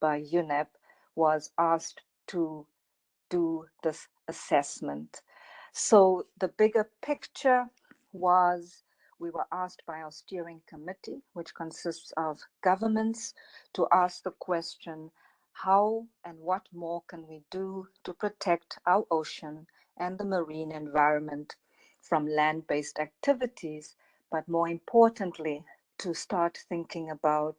by UNEP, was asked to do this assessment. So the bigger picture was, we were asked by our steering committee, which consists of governments, to ask the question, how and what more can we do to protect our ocean and the marine environment from land-based activities, but more importantly, to start thinking about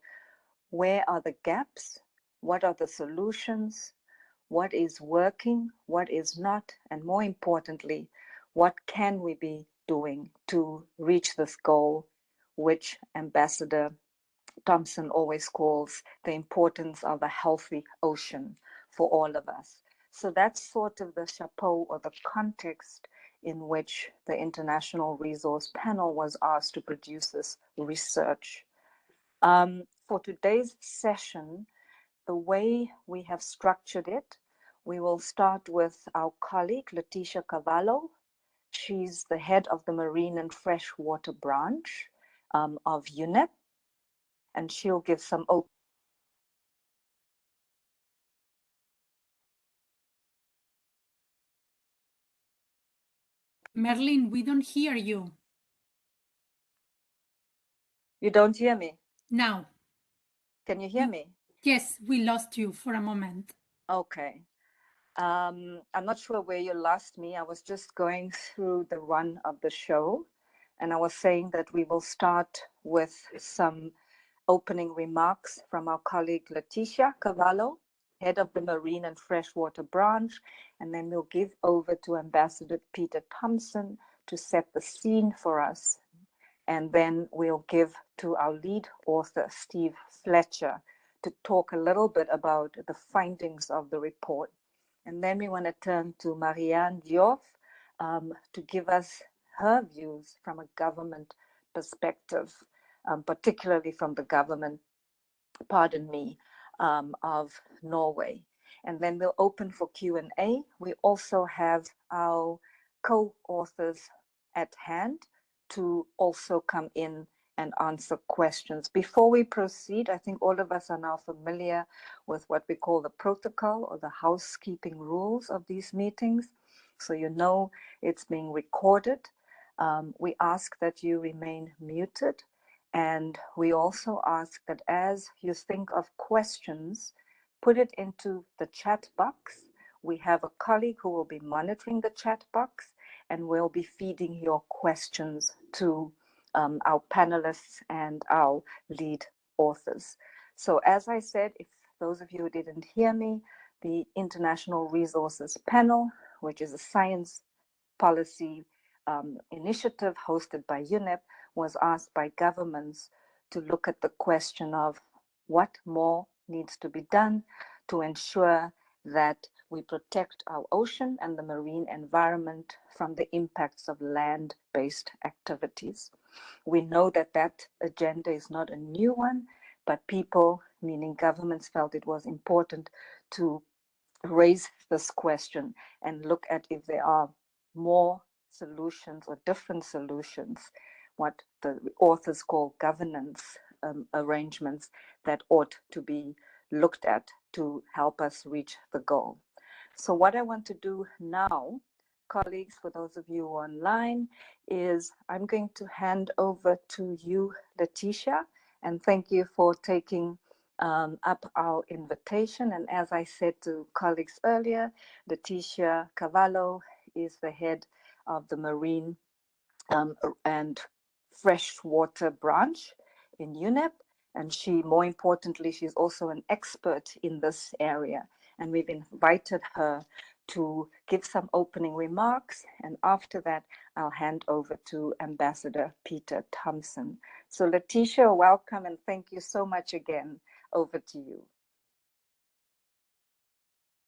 where are the gaps, what are the solutions, what is working, what is not, and more importantly, what can we be doing to reach this goal, which Ambassador Thompson always calls the importance of a healthy ocean for all of us. So that's sort of the chapeau or the context in which the International Resource Panel was asked to produce this research. For today's session, the way we have structured it, we will start with our colleague, Leticia Cavallo. She's the head of the Marine and Freshwater branch of UNEP, and she'll give some open. Merlin, we don't hear you. You don't hear me? Now. Can you hear me? Yes, we lost you for a moment. Okay. I'm not sure where you lost me. I was just going through the run of the show, and I was saying that we will start with some opening remarks from our colleague Leticia Cavallo, head of the Marine and Freshwater branch, and then we'll give over to Ambassador Peter Thompson to set the scene for us. And then we'll give to our lead author, Steve Fletcher, to talk a little bit about the findings of the report. And then we want to turn to Marianne Vyov to give us her views from a government perspective, particularly from the government, of Norway. And then we'll open for Q&A. We also have our co-authors at hand to also come in and answer questions. Before we proceed, I think all of us are now familiar with what we call the protocol or the housekeeping rules of these meetings. So you know it's being recorded. We ask that you remain muted. And we also ask that as you think of questions, put it into the chat box. We have a colleague who will be monitoring the chat box, and we'll be feeding your questions to our panelists and our lead authors. So as I said, if those of you who didn't hear me, the International Resources Panel, which is a science policy initiative hosted by UNEP, was asked by governments to look at the question of what more needs to be done to ensure that we protect our ocean and the marine environment from the impacts of land-based activities. We know that that agenda is not a new one, but people, meaning governments, felt it was important to raise this question and look at if there are more solutions or different solutions, what the authors call governance arrangements that ought to be looked at to help us reach the goal. So what I want to do now, colleagues, for those of you online, is I'm going to hand over to you, Leticia, and thank you for taking up our invitation. And as I said to colleagues earlier, Leticia Cavallo is the head of the Marine and Freshwater branch in UNEP. And she, more importantly, she's also an expert in this area. And we've invited her to give some opening remarks. And after that, I'll hand over to Ambassador Peter Thompson. So Leticia, welcome, and thank you so much again. Over to you.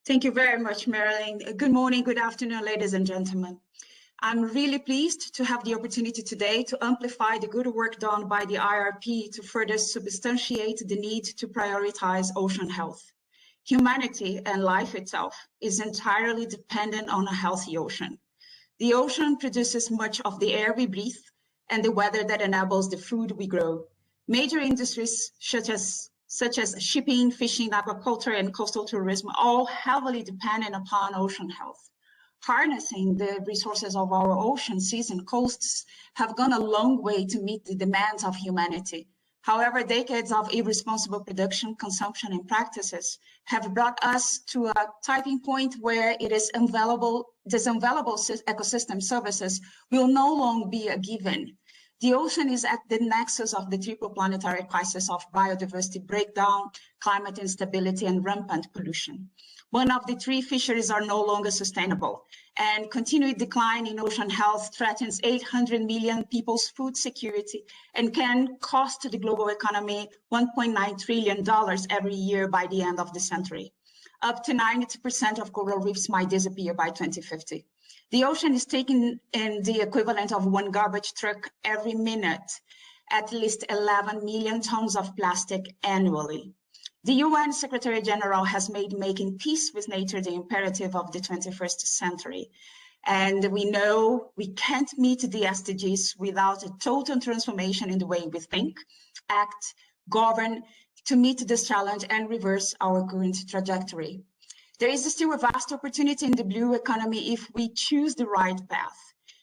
Thank you very much, Marilyn. Good morning, good afternoon, ladies and gentlemen. I'm really pleased to have the opportunity today to amplify the good work done by the IRP to further substantiate the need to prioritize ocean health. Humanity and life itself is entirely dependent on a healthy ocean. The ocean produces much of the air we breathe and the weather that enables the food we grow. Major industries such as such as shipping, fishing, aquaculture, and coastal tourism, all heavily dependent upon ocean health. Harnessing the resources of our ocean, seas, and coasts have gone a long way to meet the demands of humanity. However, decades of irresponsible production, consumption, and practices have brought us to a tipping point where these unavailable ecosystem services will no longer be a given. The ocean is at the nexus of the triple planetary crisis of biodiversity breakdown, climate instability, and rampant pollution. One of the three fisheries are no longer sustainable, and continued decline in ocean health threatens 800 million people's food security and can cost the global economy $1.9 trillion every year by the end of the century. Up to 90% of coral reefs might disappear by 2050. The ocean is taking in the equivalent of one garbage truck every minute, at least 11 million tons of plastic annually. The UN Secretary General has made making peace with nature the imperative of the 21st century. And we know we can't meet the SDGs without a total transformation in the way we think, act, govern to meet this challenge and reverse our current trajectory. There is still a vast opportunity in the blue economy if we choose the right path.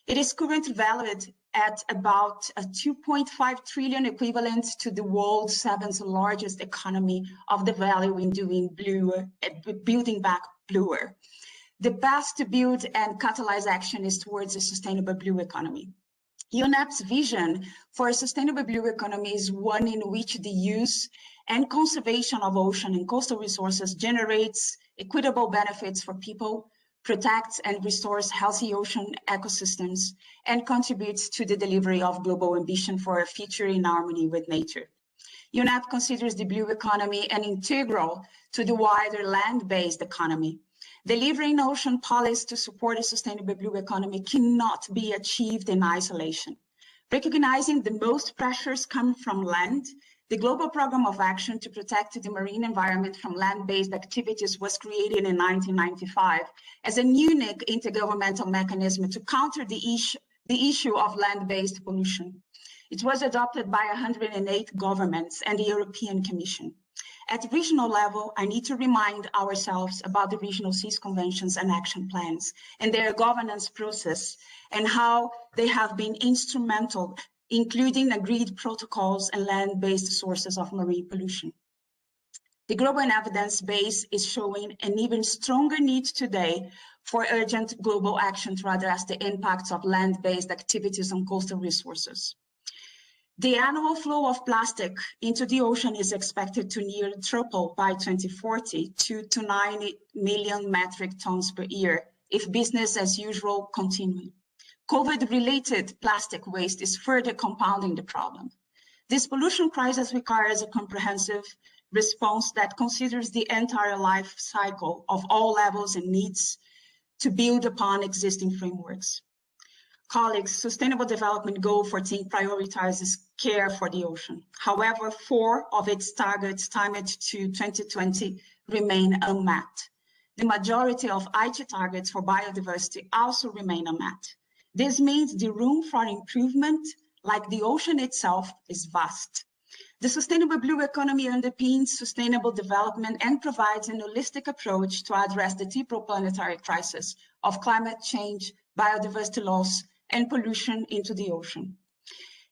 It is currently valued at about a 2.5 trillion equivalent to the world's seventh largest economy of the value in doing building back bluer. The path to build and catalyze action is towards a sustainable blue economy. UNEP's vision for a sustainable blue economy is one in which the use and conservation of ocean and coastal resources generates equitable benefits for people, protects and restores healthy ocean ecosystems, and contributes to the delivery of global ambition for a future in harmony with nature. UNEP considers the blue economy an integral to the wider land-based economy. Delivering ocean policy to support a sustainable blue economy cannot be achieved in isolation. Recognizing the most pressures come from land, the Global Program of Action to Protect the Marine Environment from Land-Based Activities was created in 1995 as a unique intergovernmental mechanism to counter the issue of land-based pollution. It was adopted by 108 governments and the European Commission. At regional level, I need to remind ourselves about the regional seas conventions and action plans and their governance process and how they have been instrumental, including agreed protocols and land-based sources of marine pollution. The global evidence base is showing an even stronger need today for urgent global action to address the impacts of land-based activities on coastal resources. The annual flow of plastic into the ocean is expected to nearly triple by 2040 to 90 million metric tons per year if business as usual continues. COVID-related plastic waste is further compounding the problem. This pollution crisis requires a comprehensive response that considers the entire life cycle of all levels and needs to build upon existing frameworks. Colleagues, Sustainable Development Goal 14 prioritizes care for the ocean. However, 4 of its targets timed to 2020 remain unmet. The majority of Aichi targets for biodiversity also remain unmet. This means the room for improvement, like the ocean itself, is vast. The sustainable blue economy underpins sustainable development and provides an holistic approach to address the triple planetary crisis of climate change, biodiversity loss, and pollution into the ocean.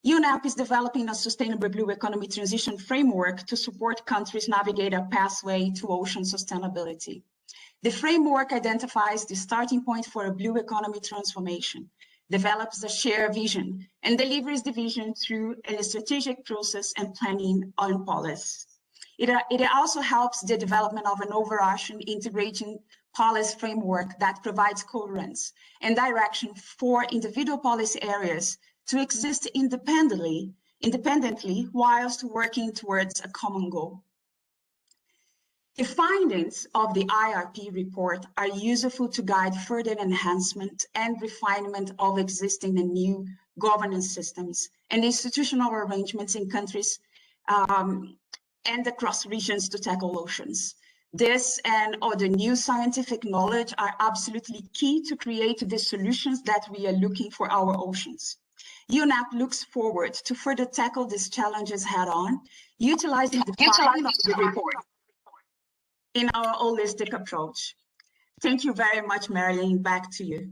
UNEP is developing a sustainable blue economy transition framework to support countries navigate a pathway to ocean sustainability. The framework identifies the starting point for a blue economy transformation, develops a shared vision, and delivers the vision through a strategic process and planning on policy. It also helps the development of an overarching integrating policy framework that provides coherence and direction for individual policy areas to exist independently whilst working towards a common goal. The findings of the IRP report are useful to guide further enhancement and refinement of existing and new governance systems and institutional arrangements in countries and across regions to tackle oceans. This and other new scientific knowledge are absolutely key to create the solutions that we are looking for our oceans. UNEP looks forward to further tackle these challenges head on, utilizing the findings of the report in our holistic approach. Thank you very much, Marianne. Back to you.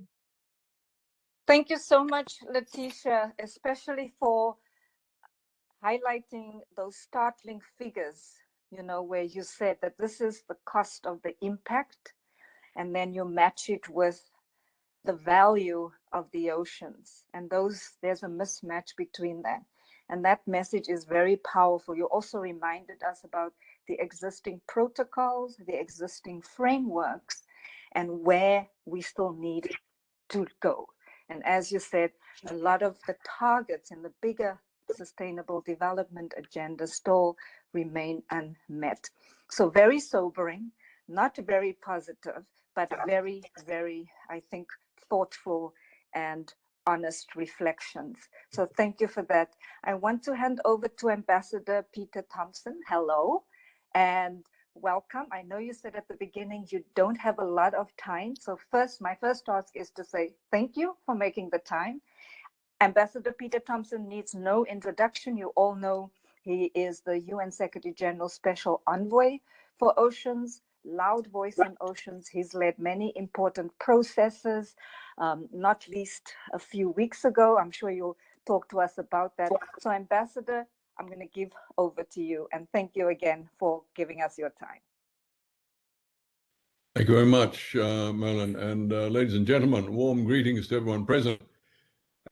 Thank you so much, Letitia, especially for highlighting those startling figures, you know, where you said that this is the cost of the impact, and then you match it with the value of the oceans. And there's a mismatch between that. And that message is very powerful. You also reminded us about the existing protocols, the existing frameworks, and where we still need to go. And as you said, a lot of the targets in the bigger sustainable development agenda still remain unmet. So very sobering, not very positive, but very, very, I think, thoughtful and honest reflections. So thank you for that. I want to hand over to Ambassador Peter Thompson. Hello and welcome. I know you said at the beginning you don't have a lot of time. So my first task is to say thank you for making the time. Ambassador Peter Thompson needs no introduction. You all know he is the UN Secretary General Special Envoy for Oceans, loud voice on oceans. He's led many important processes, not least a few weeks ago. I'm sure you'll talk to us about that. So Ambassador, I'm going to give over to you, and thank you again for giving us your time. Thank you very much, Marianne, and ladies and gentlemen, warm greetings to everyone present,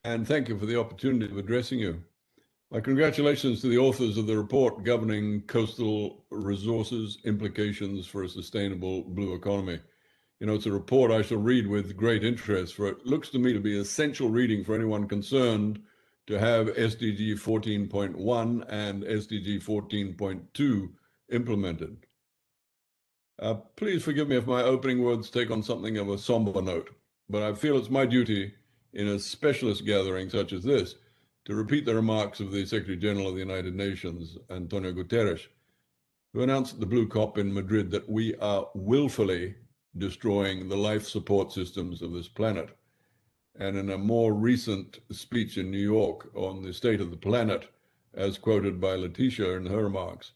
and thank you for the opportunity of addressing you. My congratulations to the authors of the report governing coastal resources implications for a sustainable blue economy. You know, it's a report I shall read with great interest, for it looks to me to be essential reading for anyone concerned to have SDG 14.1 and SDG 14.2 implemented. Please forgive me if my opening words take on something of a somber note, but I feel it's my duty in a specialist gathering such as this to repeat the remarks of the Secretary General of the United Nations, Antonio Guterres, who announced at the Blue COP in Madrid that we are willfully destroying the life support systems of this planet. And in a more recent speech in New York on the state of the planet, as quoted by Letitia in her remarks,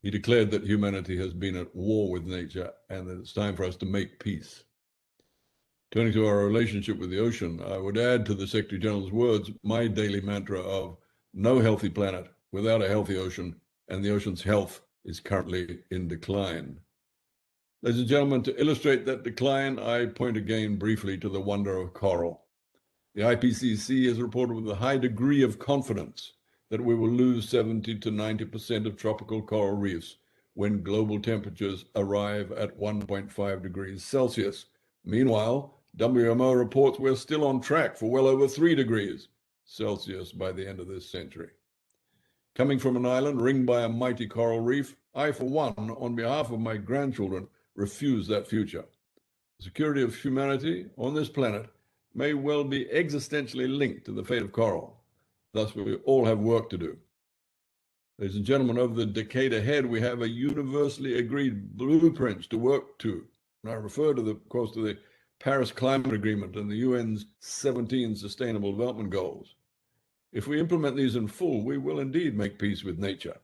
he declared that humanity has been at war with nature and that it's time for us to make peace. Turning to our relationship with the ocean, I would add to the Secretary General's words my daily mantra of no healthy planet without a healthy ocean, and the ocean's health is currently in decline. Ladies and gentlemen, to illustrate that decline, I point again briefly to the wonder of coral. The IPCC has reported with a high degree of confidence that we will lose 70 to 90% of tropical coral reefs when global temperatures arrive at 1.5 degrees Celsius. Meanwhile, WMO reports we're still on track for well over 3 degrees Celsius by the end of this century. Coming from an island ringed by a mighty coral reef, I, for one, on behalf of my grandchildren, refuse that future. The security of humanity on this planet may well be existentially linked to the fate of coral. Thus, we all have work to do. Ladies and gentlemen, over the decade ahead, we have a universally agreed blueprint to work to. And I refer to of course, to the Paris Climate Agreement and the UN's 17 Sustainable Development Goals. If we implement these in full, we will indeed make peace with nature.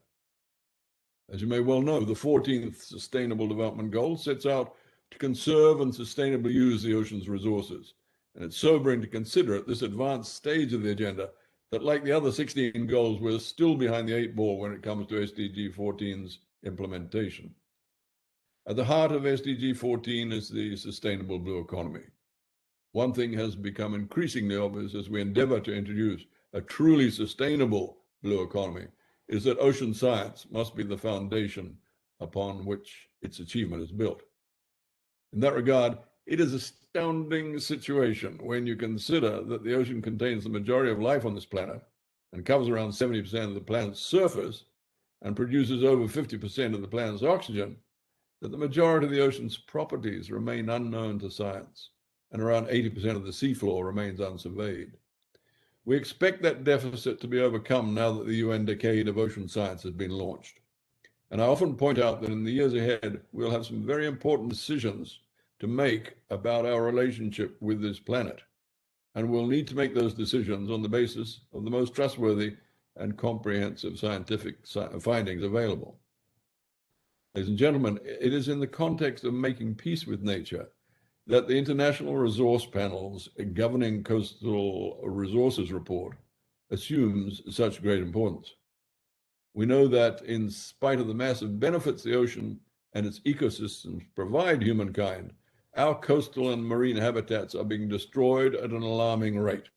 As you may well know, the 14th Sustainable Development Goal sets out to conserve and sustainably use the ocean's resources. And it's sobering to consider at this advanced stage of the agenda that, like the other 16 goals, we're still behind the 8 ball when it comes to SDG 14's implementation. At the heart of SDG 14 is the sustainable blue economy. One thing has become increasingly obvious as we endeavor to introduce a truly sustainable blue economy is that ocean science must be the foundation upon which its achievement is built. In that regard, it is an astounding situation when you consider that the ocean contains the majority of life on this planet and covers around 70% of the planet's surface and produces over 50% of the planet's oxygen, that the majority of the ocean's properties remain unknown to science, and around 80% of the seafloor remains unsurveyed. We expect that deficit to be overcome now that the UN Decade of Ocean Science has been launched. And I often point out that in the years ahead, we'll have some very important decisions to make about our relationship with this planet. And we'll need to make those decisions on the basis of the most trustworthy and comprehensive scientific findings available. Ladies and gentlemen, it is in the context of making peace with nature that the International Resource Panel's Governing Coastal Resources report assumes such great importance. We know that in spite of the massive benefits the ocean and its ecosystems provide humankind, our coastal and marine habitats are being destroyed at an alarming rate.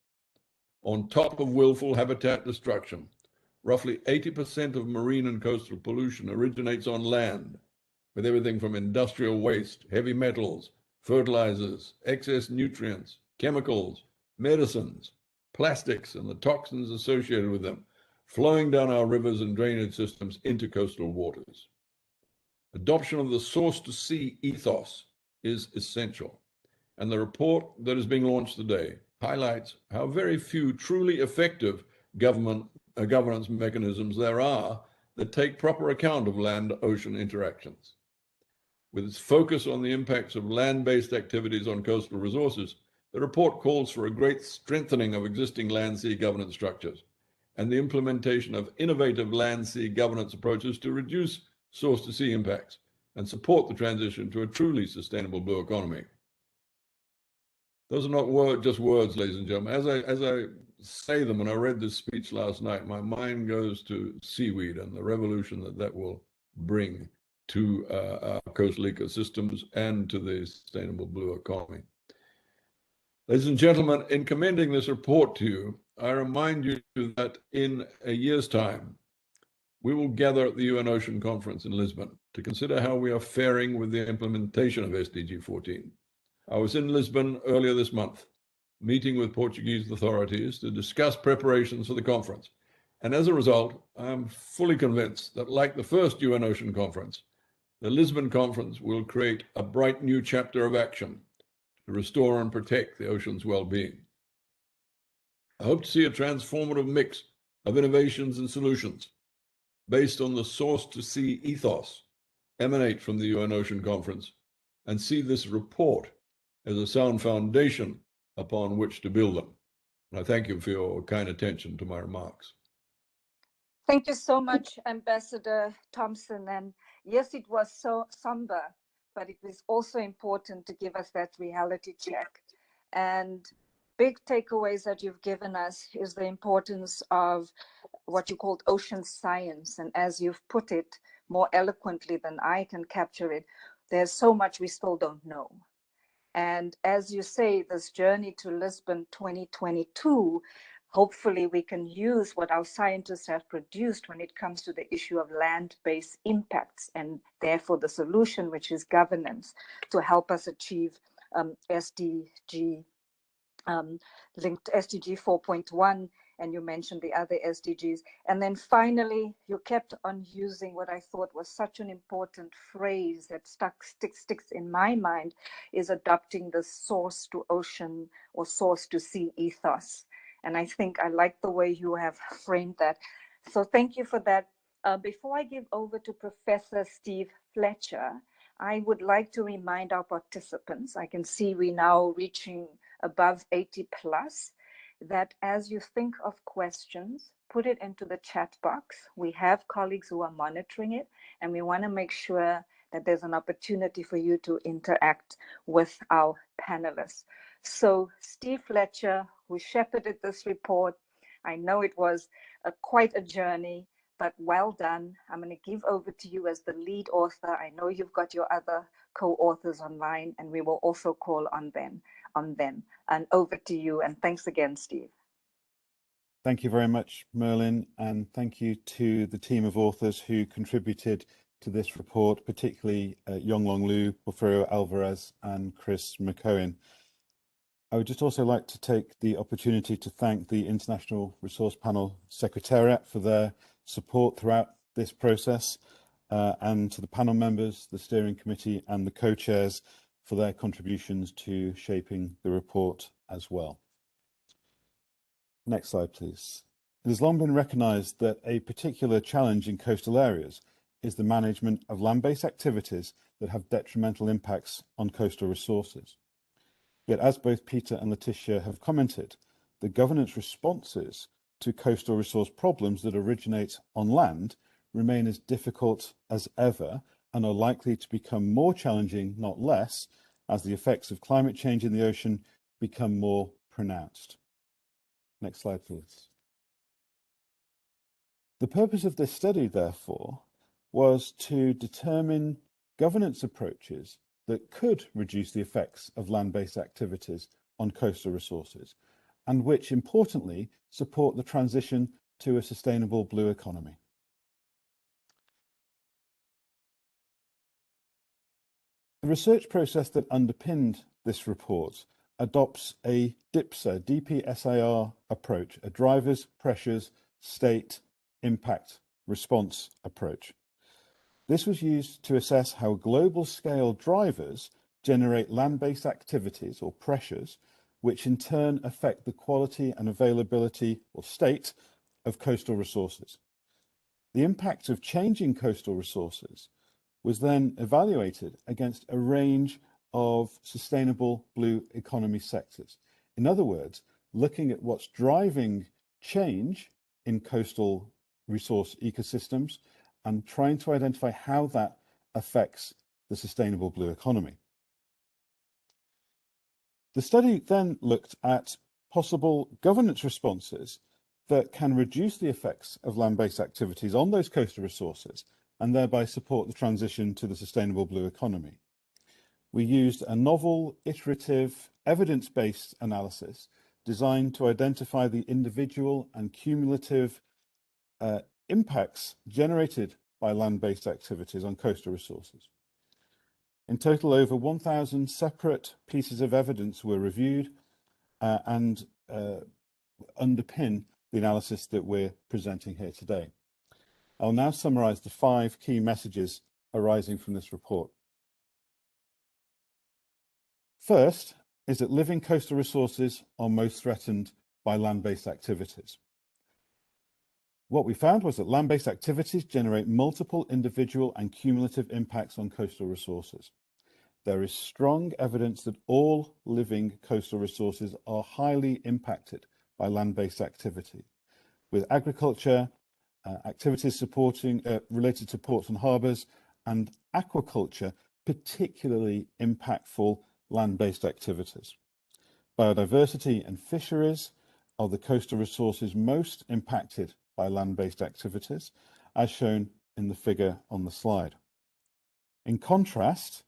On top of willful habitat destruction, roughly 80% of marine and coastal pollution originates on land, with everything from industrial waste, heavy metals, fertilizers, excess nutrients, chemicals, medicines, plastics, and the toxins associated with them flowing down our rivers and drainage systems into coastal waters. Adoption of the source-to-sea ethos is essential, and the report that is being launched today highlights how very few truly effective governance mechanisms there are that take proper account of land-ocean interactions. With its focus on the impacts of land-based activities on coastal resources, the report calls for a great strengthening of existing land-sea governance structures and the implementation of innovative land-sea governance approaches to reduce source-to-sea impacts and support the transition to a truly sustainable blue economy. Those are not just words, ladies and gentlemen. As I say them, and I read this speech last night, my mind goes to seaweed and the revolution that will bring to our coastal ecosystems and to the sustainable blue economy. Ladies and gentlemen, in commending this report to you, I remind you that in a year's time, we will gather at the UN Ocean Conference in Lisbon to consider how we are faring with the implementation of SDG 14. I was in Lisbon earlier this month, meeting with Portuguese authorities to discuss preparations for the conference. And as a result, I am fully convinced that, like the first UN Ocean Conference, the Lisbon Conference will create a bright new chapter of action to restore and protect the ocean's well-being. I hope to see a transformative mix of innovations and solutions based on the source-to-sea ethos emanate from the UN Ocean Conference, and see this report as a sound foundation upon which to build them. And I thank you for your kind attention to my remarks. Thank you so much, Ambassador Thompson. And yes, it was so somber, but it was also important to give us that reality check. And big takeaways that you've given us is the importance of what you called ocean science. And as you've put it more eloquently than I can capture it, there's so much we still don't know. And as you say, this journey to Lisbon 2022, hopefully we can use what our scientists have produced when it comes to the issue of land-based impacts, and therefore the solution, which is governance, to help us achieve SDG linked SDG 4.1, and you mentioned the other SDGs. And then finally, you kept on using what I thought was such an important phrase that sticks in my mind, is adopting the source to ocean or source to sea ethos. And I think I like the way you have framed that. So thank you for that. Before I give over to Professor Steve Fletcher, I would like to remind our participants, I can see we're now reaching above 80 plus, that as you think of questions, put it into the chat box. We have colleagues who are monitoring it, and we want to make sure that there's an opportunity for you to interact with our panelists. So Steve Fletcher, who shepherded this report, I know it was quite a journey, but well done. I'm going to give over to you as the lead author. I know you've got your other co-authors online, and we will also call on them. And over to you, and thanks again, Steve. Thank you very much, Merlin, and thank you to the team of authors who contributed to this report, particularly Yonglong Liu, Porfirio Alvarez, and Chris McCohen. I would just also like to take the opportunity to thank the International Resource Panel Secretariat for their support throughout this process, and to the panel members, the steering committee, and the co-chairs for their contributions to shaping the report as well. Next slide, please. It has long been recognised that a particular challenge in coastal areas is the management of land-based activities that have detrimental impacts on coastal resources. Yet, as both Peter and Letitia have commented, the governance responses to coastal resource problems that originate on land remain as difficult as ever and are likely to become more challenging, not less, as the effects of climate change in the ocean become more pronounced. Next slide, please. The purpose of this study, therefore, was to determine governance approaches that could reduce the effects of land-based activities on coastal resources, and which, importantly, support the transition to a sustainable blue economy. The research process that underpinned this report adopts a DIPSA, DPSAR approach, a drivers, pressures, state, impact, response approach. This was used to assess how global scale drivers generate land-based activities or pressures, which in turn affect the quality and availability or state of coastal resources. The impact of changing coastal resources was then evaluated against a range of sustainable blue economy sectors. In other words, looking at what's driving change in coastal resource ecosystems and trying to identify how that affects the sustainable blue economy. The study then looked at possible governance responses that can reduce the effects of land-based activities on those coastal resources and thereby support the transition to the sustainable blue economy. We used a novel, iterative, evidence-based analysis designed to identify the individual and cumulative impacts generated by land-based activities on coastal resources. In total, over 1,000 separate pieces of evidence were reviewed and underpin the analysis that we're presenting here today. I'll now summarize the 5 key messages arising from this report. First is that living coastal resources are most threatened by land-based activities. What we found was that land-based activities generate multiple individual and cumulative impacts on coastal resources. There is strong evidence that all living coastal resources are highly impacted by land-based activity, with agriculture, activities supporting related to ports and harbours, and aquaculture particularly impactful land-based activities. Biodiversity and fisheries are the coastal resources most impacted by land-based activities, as shown in the figure on the slide. In contrast,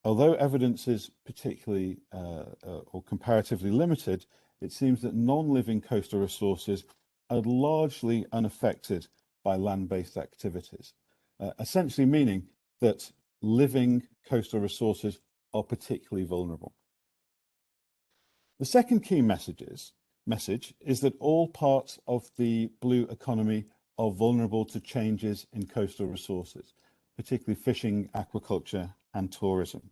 although evidence is particularly or comparatively limited, it seems that non-living coastal resources are largely unaffected by land-based activities, essentially meaning that living coastal resources are particularly vulnerable. The second key message is that all parts of the blue economy are vulnerable to changes in coastal resources, particularly fishing, aquaculture, and tourism.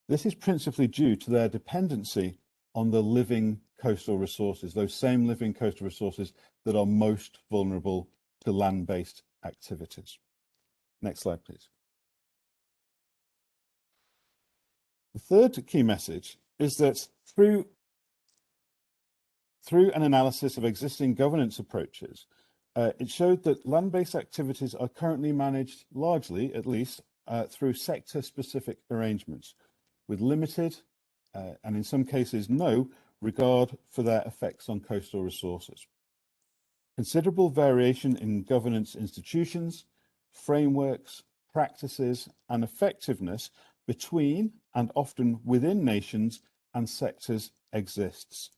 This is principally due to their dependency on the living coastal resources, those same living coastal resources that are most vulnerable to land-based activities. Next slide, please. The third key message is that through an analysis of existing governance approaches, it showed that land-based activities are currently managed largely, at least, through sector-specific arrangements with limited, and in some cases no, regard for their effects on coastal resources. Considerable variation in governance institutions, frameworks, practices, and effectiveness between and often within nations and sectors exists,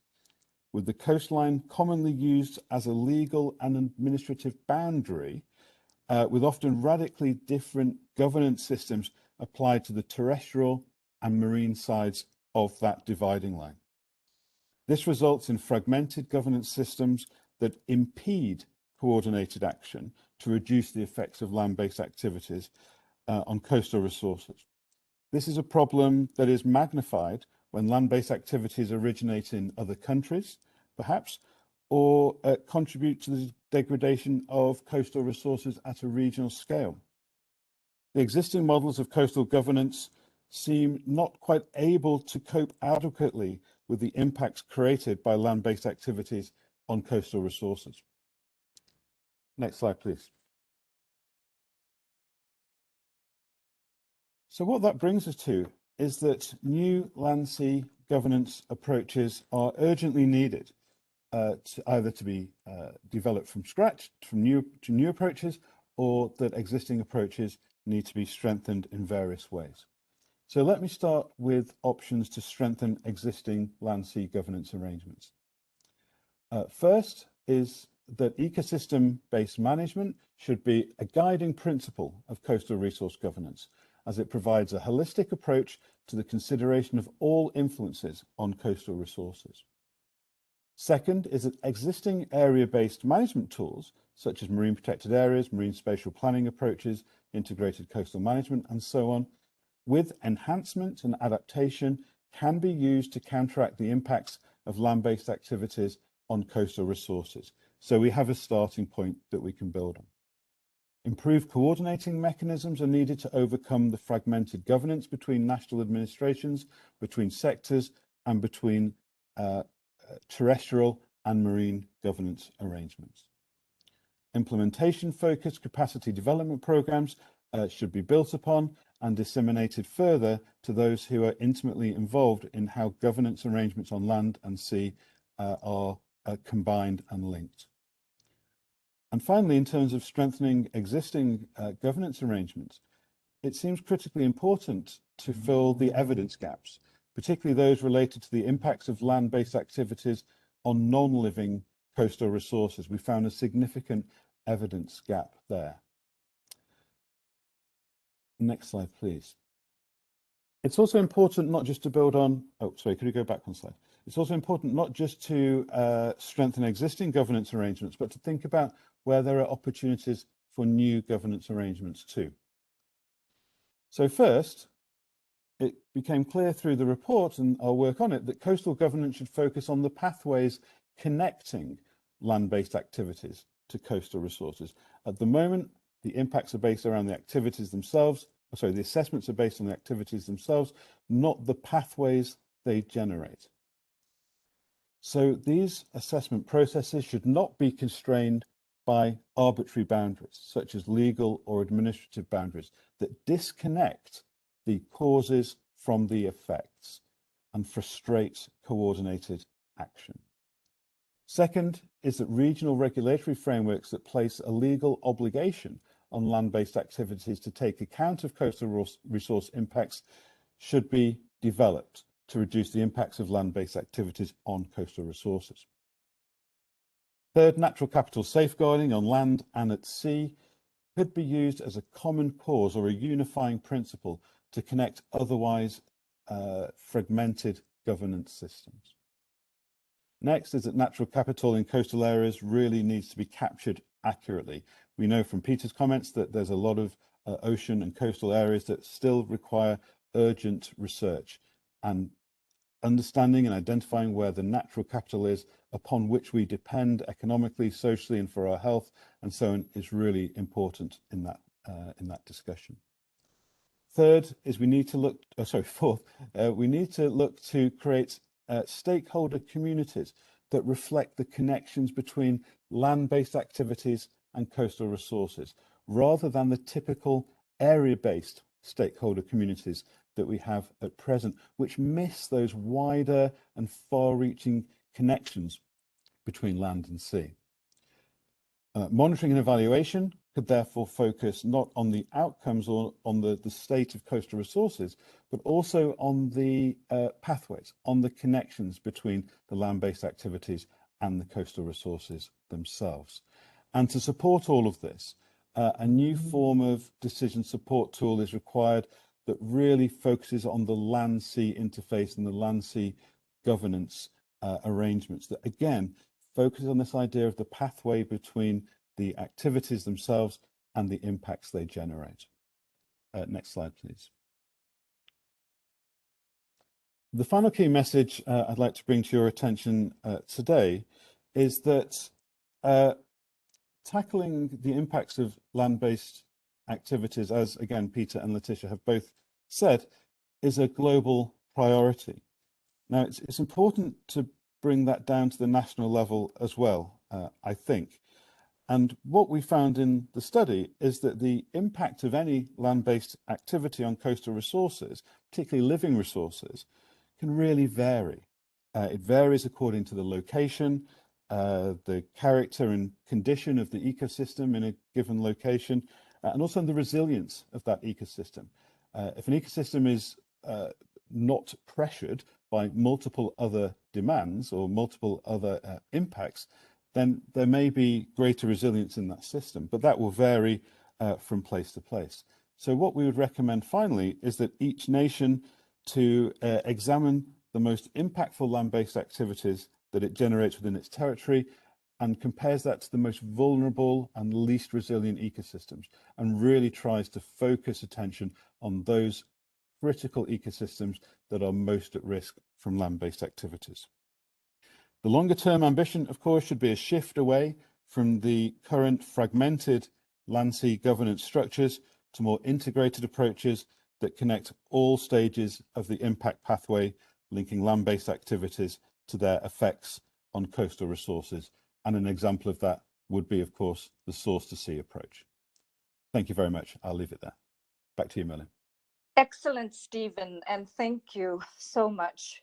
with the coastline commonly used as a legal and administrative boundary, with often radically different governance systems applied to the terrestrial and marine sides of that dividing line. This results in fragmented governance systems that impede coordinated action to reduce the effects of land-based activities on coastal resources. This is a problem that is magnified when land-based activities originate in other countries, perhaps, or contribute to the degradation of coastal resources at a regional scale. The existing models of coastal governance seem not quite able to cope adequately with the impacts created by land-based activities on coastal resources. Next slide, please. So what that brings us to is that new land-sea governance approaches are urgently needed either to be developed from scratch, from new approaches, or that existing approaches need to be strengthened in various ways. So let me start with options to strengthen existing land-sea governance arrangements. First is that ecosystem-based management should be a guiding principle of coastal resource governance, as it provides a holistic approach to the consideration of all influences on coastal resources. Second is that existing area-based management tools, such as marine protected areas, marine spatial planning approaches, integrated coastal management, and so on, with enhancement and adaptation, can be used to counteract the impacts of land-based activities on coastal resources. So we have a starting point that we can build on. Improved coordinating mechanisms are needed to overcome the fragmented governance between national administrations, between sectors, and between terrestrial and marine governance arrangements. Implementation-focused capacity development programs should be built upon and disseminated further to those who are intimately involved in how governance arrangements on land and sea are combined and linked. And finally, in terms of strengthening existing governance arrangements, it seems critically important to fill the evidence gaps, particularly those related to the impacts of land-based activities on non-living coastal resources. We found a significant evidence gap there. Next slide, please. It's also important not just to build on, oh, sorry, could you go back one slide? It's also important not just to strengthen existing governance arrangements, but to think about where there are opportunities for new governance arrangements too. So first, it became clear through the report and our work on it that coastal governance should focus on the pathways connecting land-based activities to coastal resources. At the moment, the impacts are based around the activities themselves. Sorry, the assessments are based on the activities themselves, not the pathways they generate. So these assessment processes should not be constrained by arbitrary boundaries, such as legal or administrative boundaries, that disconnect the causes from the effects and frustrate coordinated action. Second is that regional regulatory frameworks that place a legal obligation on land-based activities to take account of coastal resource impacts should be developed to reduce the impacts of land-based activities on coastal resources. Third, natural capital safeguarding on land and at sea could be used as a common cause or a unifying principle to connect otherwise fragmented governance systems. Next is that natural capital in coastal areas really needs to be captured accurately. We know from Peter's comments that there's a lot of ocean and coastal areas that still require urgent research, and understanding and identifying where the natural capital is upon which we depend economically, socially, and for our health and so on is really important in that discussion. Third is we need to look, fourth, we need to look to create stakeholder communities that reflect the connections between land-based activities and coastal resources, rather than the typical area-based stakeholder communities that we have at present, which miss those wider and far-reaching connections between land and sea. Monitoring and evaluation could therefore focus not on the outcomes or on the state of coastal resources, but also on the pathways, on the connections between the land-based activities and the coastal resources themselves. And to support all of this, a new form of decision support tool is required that really focuses on the land-sea interface and the land-sea governance arrangements that, again, focus on this idea of the pathway between the activities themselves and the impacts they generate. Next slide, please. The final key message I'd like to bring to your attention today is that tackling the impacts of land-based activities, as again Peter and Letitia have both said, is a global priority. Now, it's important to bring that down to the national level as well, I think. And what we found in the study is that the impact of any land-based activity on coastal resources, particularly living resources, can really vary. It varies according to the location, the character and condition of the ecosystem in a given location, and also the resilience of that ecosystem. If an ecosystem is not pressured by multiple other demands or multiple other impacts, then there may be greater resilience in that system, but that will vary from place to place. So what we would recommend finally is that each nation to examine the most impactful land-based activities that it generates within its territory and compares that to the most vulnerable and least resilient ecosystems, and really tries to focus attention on those critical ecosystems that are most at risk from land-based activities. The longer-term ambition, of course, should be a shift away from the current fragmented land-sea governance structures to more integrated approaches that connect all stages of the impact pathway, linking land-based activities to their effects on coastal resources. And an example of that would be, of course, the source-to-sea approach. Thank you very much. I'll leave it there. Back to you, Merlin. Excellent, Stephen, and thank you so much.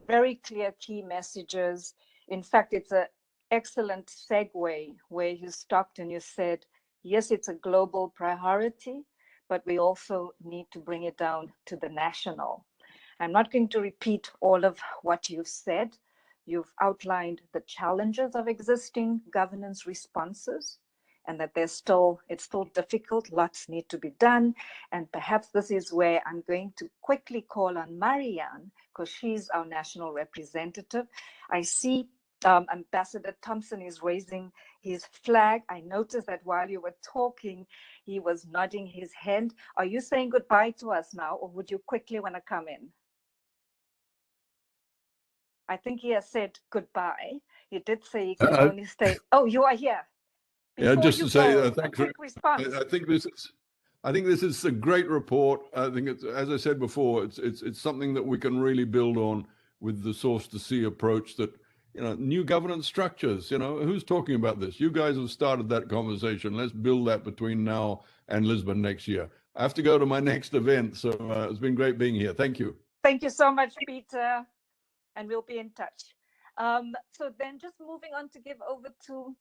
Very clear key messages. In fact, it's an excellent segue where you stopped and you said, yes, it's a global priority, but we also need to bring it down to the national. I'm not going to repeat all of what you've said. You've outlined the challenges of existing governance responses, and that it's still difficult, lots need to be done. And perhaps this is where I'm going to quickly call on Marianne, because she's our national representative. I see Ambassador Thompson is raising his flag. I noticed that while you were talking, he was nodding his head. Are you saying goodbye to us now, or would you quickly want to come in? I think he has said goodbye. He did say he can only stay. Oh, you are here. Yeah, just to say thanks. I think this is a great report. I think it's, as I said before, it's something that we can really build on with the source-to-sea approach. That, you know, new governance structures. You know, who's talking about this? You guys have started that conversation. Let's build that between now and Lisbon next year. I have to go to my next event, so it's been great being here. Thank you. Thank you so much, Peter, and we'll be in touch. So then, just moving on to give over to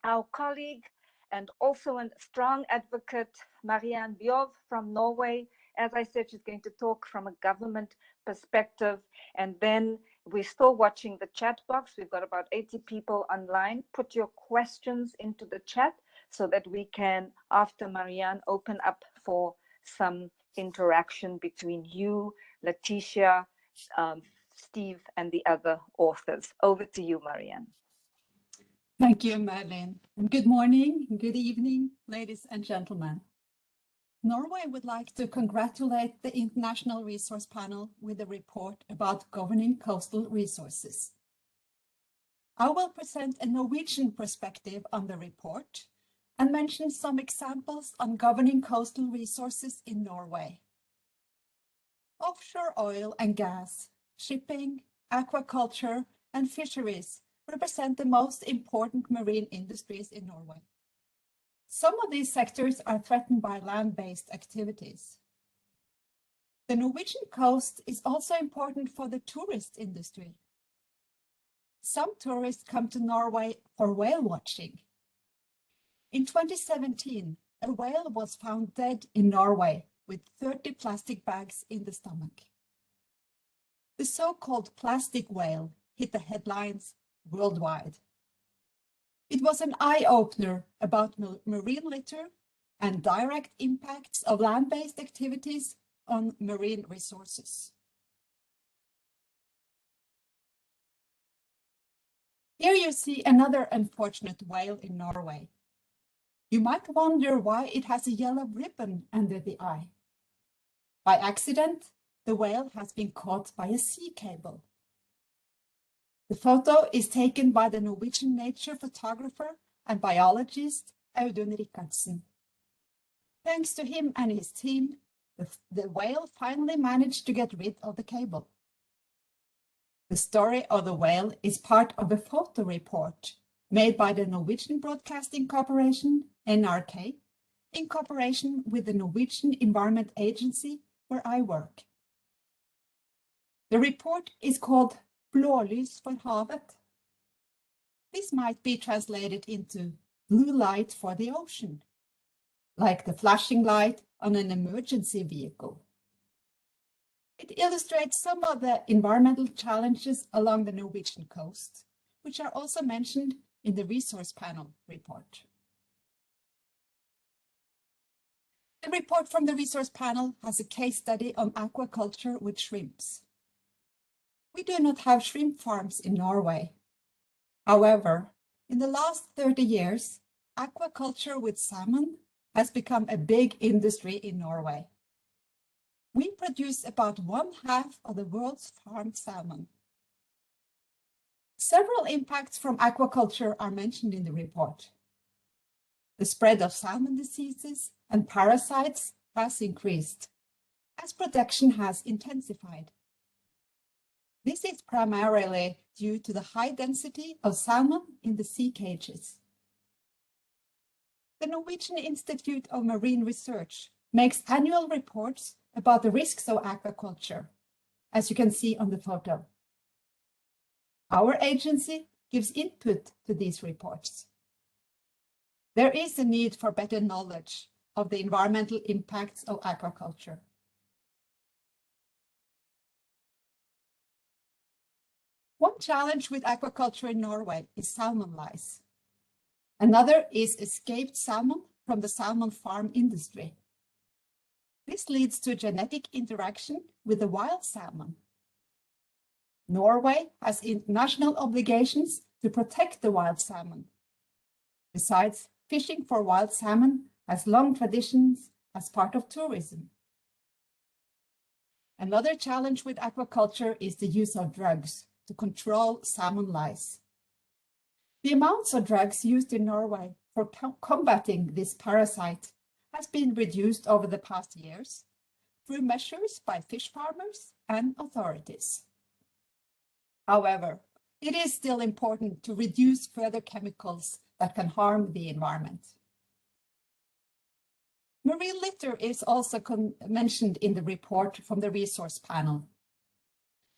our colleague and also a strong advocate, Marianne Vyov from Norway. As I said, she's going to talk from a government perspective. And then we're still watching the chat box. We've got about 80 people online. Put your questions into the chat so that we can, after Marianne, open up for some interaction between you, Letitia, Steve, and the other authors. Over to you, Marianne. Thank you, Merlin. And good morning, good evening, ladies and gentlemen. Norway would like to congratulate the International Resource Panel with a report about governing coastal resources. I will present a Norwegian perspective on the report and mention some examples on governing coastal resources in Norway. Offshore oil and gas, shipping, aquaculture, and fisheries represent the most important marine industries in Norway. Some of these sectors are threatened by land-based activities. The Norwegian coast is also important for the tourist industry. Some tourists come to Norway for whale watching. In 2017, a whale was found dead in Norway with 30 plastic bags in the stomach. The so-called plastic whale hit the headlines worldwide. It was an eye-opener about marine litter and direct impacts of land-based activities on marine resources. Here you see another unfortunate whale in Norway. You might wonder why it has a yellow ribbon under the eye. By accident, the whale has been caught by a sea cable. The photo is taken by the Norwegian nature photographer and biologist Audun Rikardsen. Thanks to him and his team, the whale finally managed to get rid of the cable. The story of the whale is part of a photo report made by the Norwegian Broadcasting Corporation, NRK, in cooperation with the Norwegian Environment Agency, where I work. The report is called Blålys for havet. This might be translated into blue light for the ocean, like the flashing light on an emergency vehicle. It illustrates some of the environmental challenges along the Norwegian coast, which are also mentioned in the resource panel report. The report from the resource panel has a case study on aquaculture with shrimps. We do not have shrimp farms in Norway. However, in the last 30 years, aquaculture with salmon has become a big industry in Norway. We produce about 1/2 of the world's farmed salmon. Several impacts from aquaculture are mentioned in the report. The spread of salmon diseases and parasites has increased as production has intensified. This is primarily due to the high density of salmon in the sea cages. The Norwegian Institute of Marine Research makes annual reports about the risks of aquaculture, as you can see on the photo. Our agency gives input to these reports. There is a need for better knowledge of the environmental impacts of aquaculture. One challenge with aquaculture in Norway is salmon lice. Another is escaped salmon from the salmon farm industry. This leads to genetic interaction with the wild salmon. Norway has international obligations to protect the wild salmon. Besides, fishing for wild salmon has long traditions as part of tourism. Another challenge with aquaculture is the use of drugs to control salmon lice. The amounts of drugs used in Norway for combating this parasite has been reduced over the past years through measures by fish farmers and authorities. However, it is still important to reduce further chemicals that can harm the environment. Marine litter is also mentioned in the report from the resource panel.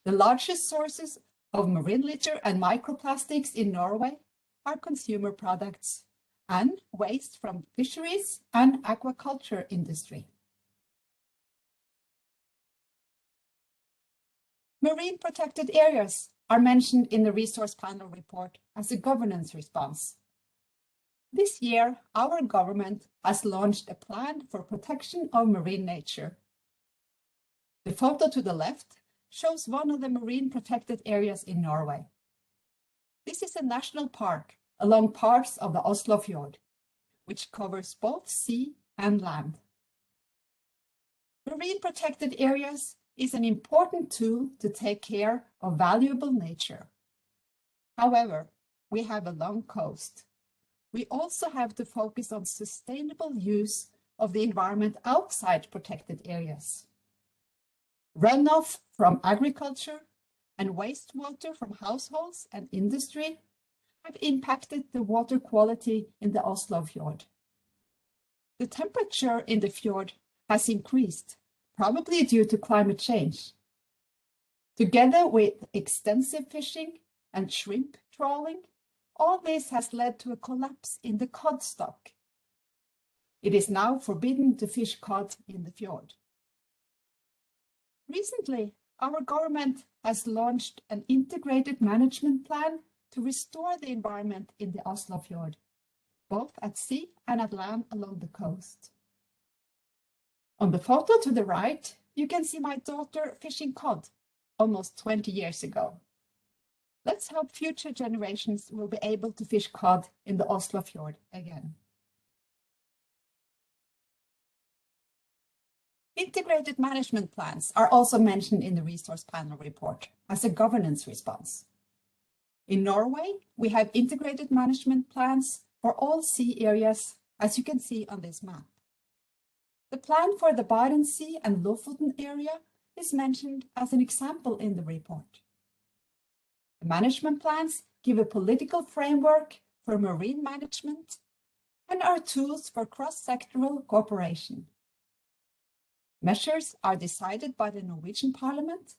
The largest sources of marine litter and microplastics in Norway are consumer products and waste from fisheries and aquaculture industry. Marine protected areas are mentioned in the resource panel report as a governance response. This year, our government has launched a plan for protection of marine nature. The photo to the left shows one of the marine protected areas in Norway. This is a national park along parts of the Oslofjord, which covers both sea and land. Marine protected areas is an important tool to take care of valuable nature. However, we have a long coast. We also have to focus on sustainable use of the environment outside protected areas. Runoff from agriculture and wastewater from households and industry have impacted the water quality in the Oslofjord. The temperature in the fjord has increased, probably due to climate change. Together with extensive fishing and shrimp trawling, all this has led to a collapse in the cod stock. It is now forbidden to fish cod in the fjord. Recently, our government has launched an integrated management plan to restore the environment in the Oslofjord, both at sea and at land along the coast. On the photo to the right, you can see my daughter fishing cod almost 20 years ago. Let's hope future generations will be able to fish cod in the Oslofjord again. Integrated management plans are also mentioned in the resource panel report as a governance response. In Norway, we have integrated management plans for all sea areas, as you can see on this map. The plan for the Barents Sea and Lofoten area is mentioned as an example in the report. The management plans give a political framework for marine management and are tools for cross-sectoral cooperation. Measures are decided by the Norwegian Parliament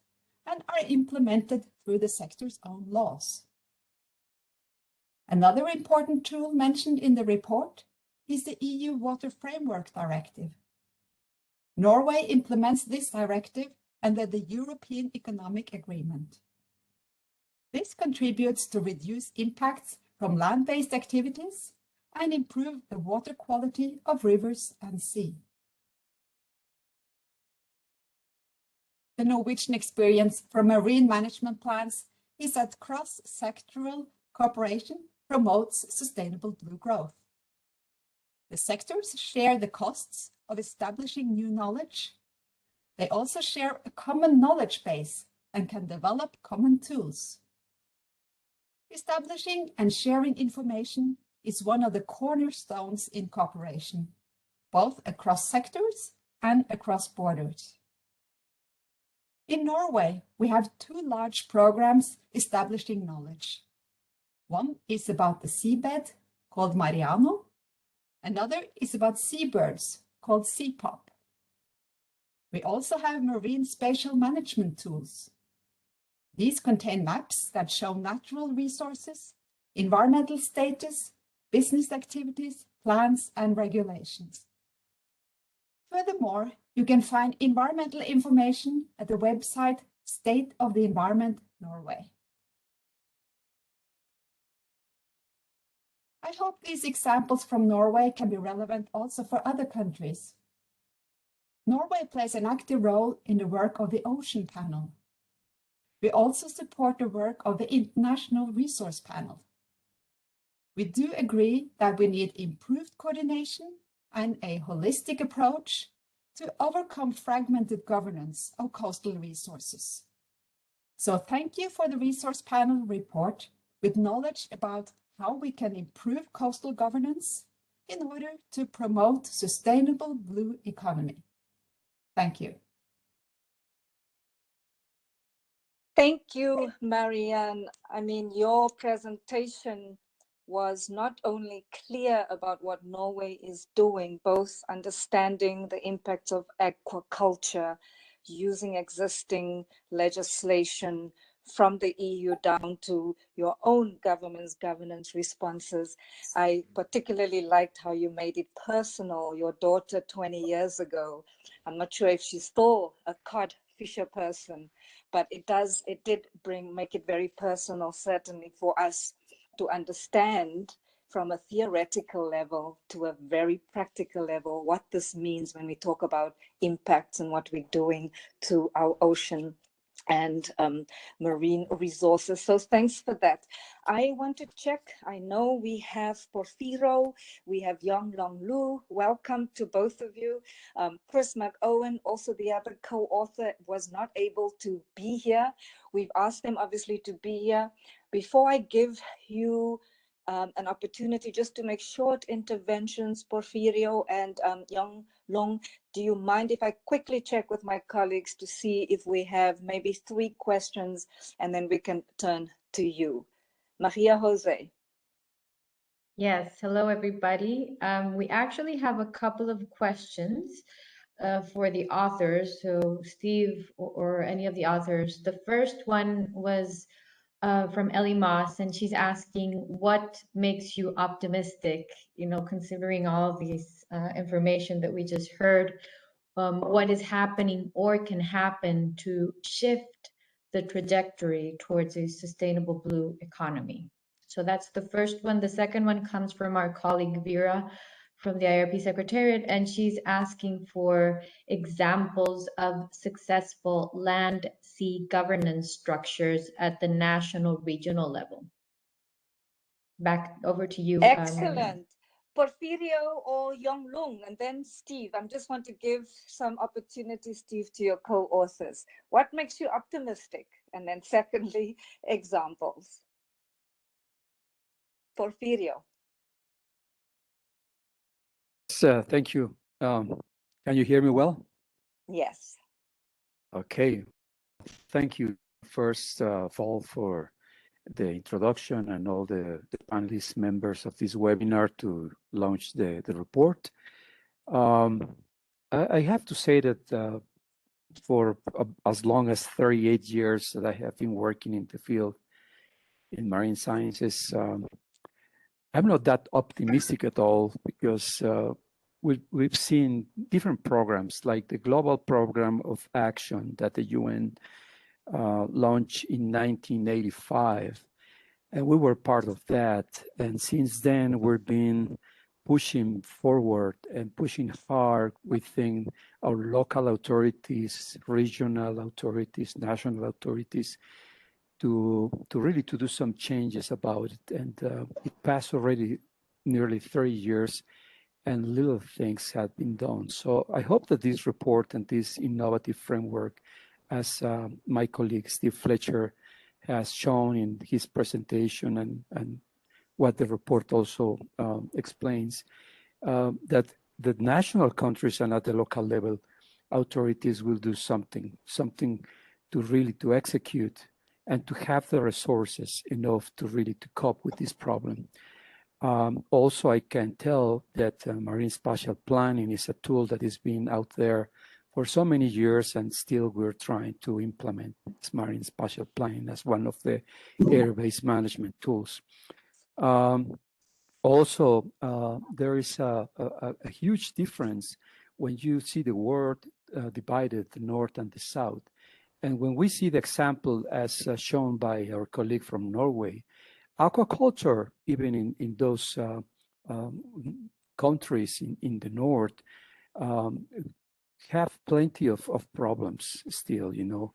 and are implemented through the sector's own laws. Another important tool mentioned in the report is the EU Water Framework Directive. Norway implements this directive under the European Economic Agreement. This contributes to reduce impacts from land-based activities and improve the water quality of rivers and sea. The Norwegian experience from marine management plans is that cross-sectoral cooperation promotes sustainable blue growth. The sectors share the costs of establishing new knowledge. They also share a common knowledge base and can develop common tools. Establishing and sharing information is one of the cornerstones in cooperation, both across sectors and across borders. In Norway, we have two large programs establishing knowledge. One is about the seabed, called Marianne. Another is about seabirds, called Seapop. We also have marine spatial management tools. These contain maps that show natural resources, environmental status, business activities, plans, and regulations. Furthermore, you can find environmental information at the website State of the Environment Norway. I hope these examples from Norway can be relevant also for other countries. Norway plays an active role in the work of the Ocean Panel. We also support the work of the International Resource Panel. We do agree that we need improved coordination and a holistic approach to overcome fragmented governance of coastal resources. So thank you for the Resource Panel report with knowledge about how we can improve coastal governance in order to promote sustainable blue economy. Thank you. Thank you, Marianne. I mean, your presentation was not only clear about what Norway is doing, both understanding the impacts of aquaculture, using existing legislation from the EU down to your own government's governance responses. I particularly liked how you made it personal. Your daughter 20 years ago, I'm not sure if she's still a cod fisher person, but it did make it very personal, certainly for us to understand from a theoretical level to a very practical level what this means when we talk about impacts and what we're doing to our ocean and marine resources. So thanks for that. I want to check, I know we have Porfiro, we have Yong Long Lu. Welcome to both of you. Chris McOwen, also the other co-author, was not able to be here. We've asked them obviously to be here. Before I give you an opportunity just to make short interventions, Porfirio and Yong Long, do you mind if I quickly check with my colleagues to see if we have maybe 3 questions and then we can turn to you? Maria Jose. Yes, hello everybody. We actually have a couple of questions for the authors. So Steve or any of the authors. The first one was from Ellie Moss, and she's asking, what makes you optimistic, considering all these information that we just heard, what is happening or can happen to shift the trajectory towards a sustainable blue economy? So that's the first one. The second one comes from our colleague Vera from the IRP Secretariat, and she's asking for examples of successful land-sea governance structures at the national regional level. Back over to you. Excellent. Porfirio or Yong Lung, and then Steve. I just want to give some opportunity, Steve, to your co-authors. What makes you optimistic? And then secondly, examples. Porfirio. Thank you. Can you hear me well? Yes. Okay. Thank you, first of all, for the introduction and all the panelist members of this webinar to launch the report. I have to say that for as long as 38 years that I have been working in the field in marine sciences, I'm not that optimistic at all, because we've seen different programs, like the Global Program of Action that the UN launched in 1985, and we were part of that. And since then, we've been pushing forward and pushing hard within our local authorities, regional authorities, national authorities, to really to do some changes about it. And it passed already nearly 30 years, and little things have been done. So I hope that this report and this innovative framework, as my colleague Steve Fletcher has shown in his presentation, and what the report also explains, that the national countries and at the local level, authorities will do something to really to execute and to have the resources enough to really to cope with this problem. Also, I can tell that marine spatial planning is a tool that has been out there for so many years, and still we're trying to implement marine spatial planning as one of the area-based management tools. Also, there is a huge difference when you see the world divided, the north and the south. And when we see the example as shown by our colleague from Norway, aquaculture, even in those countries in the north, have plenty of problems still, you know.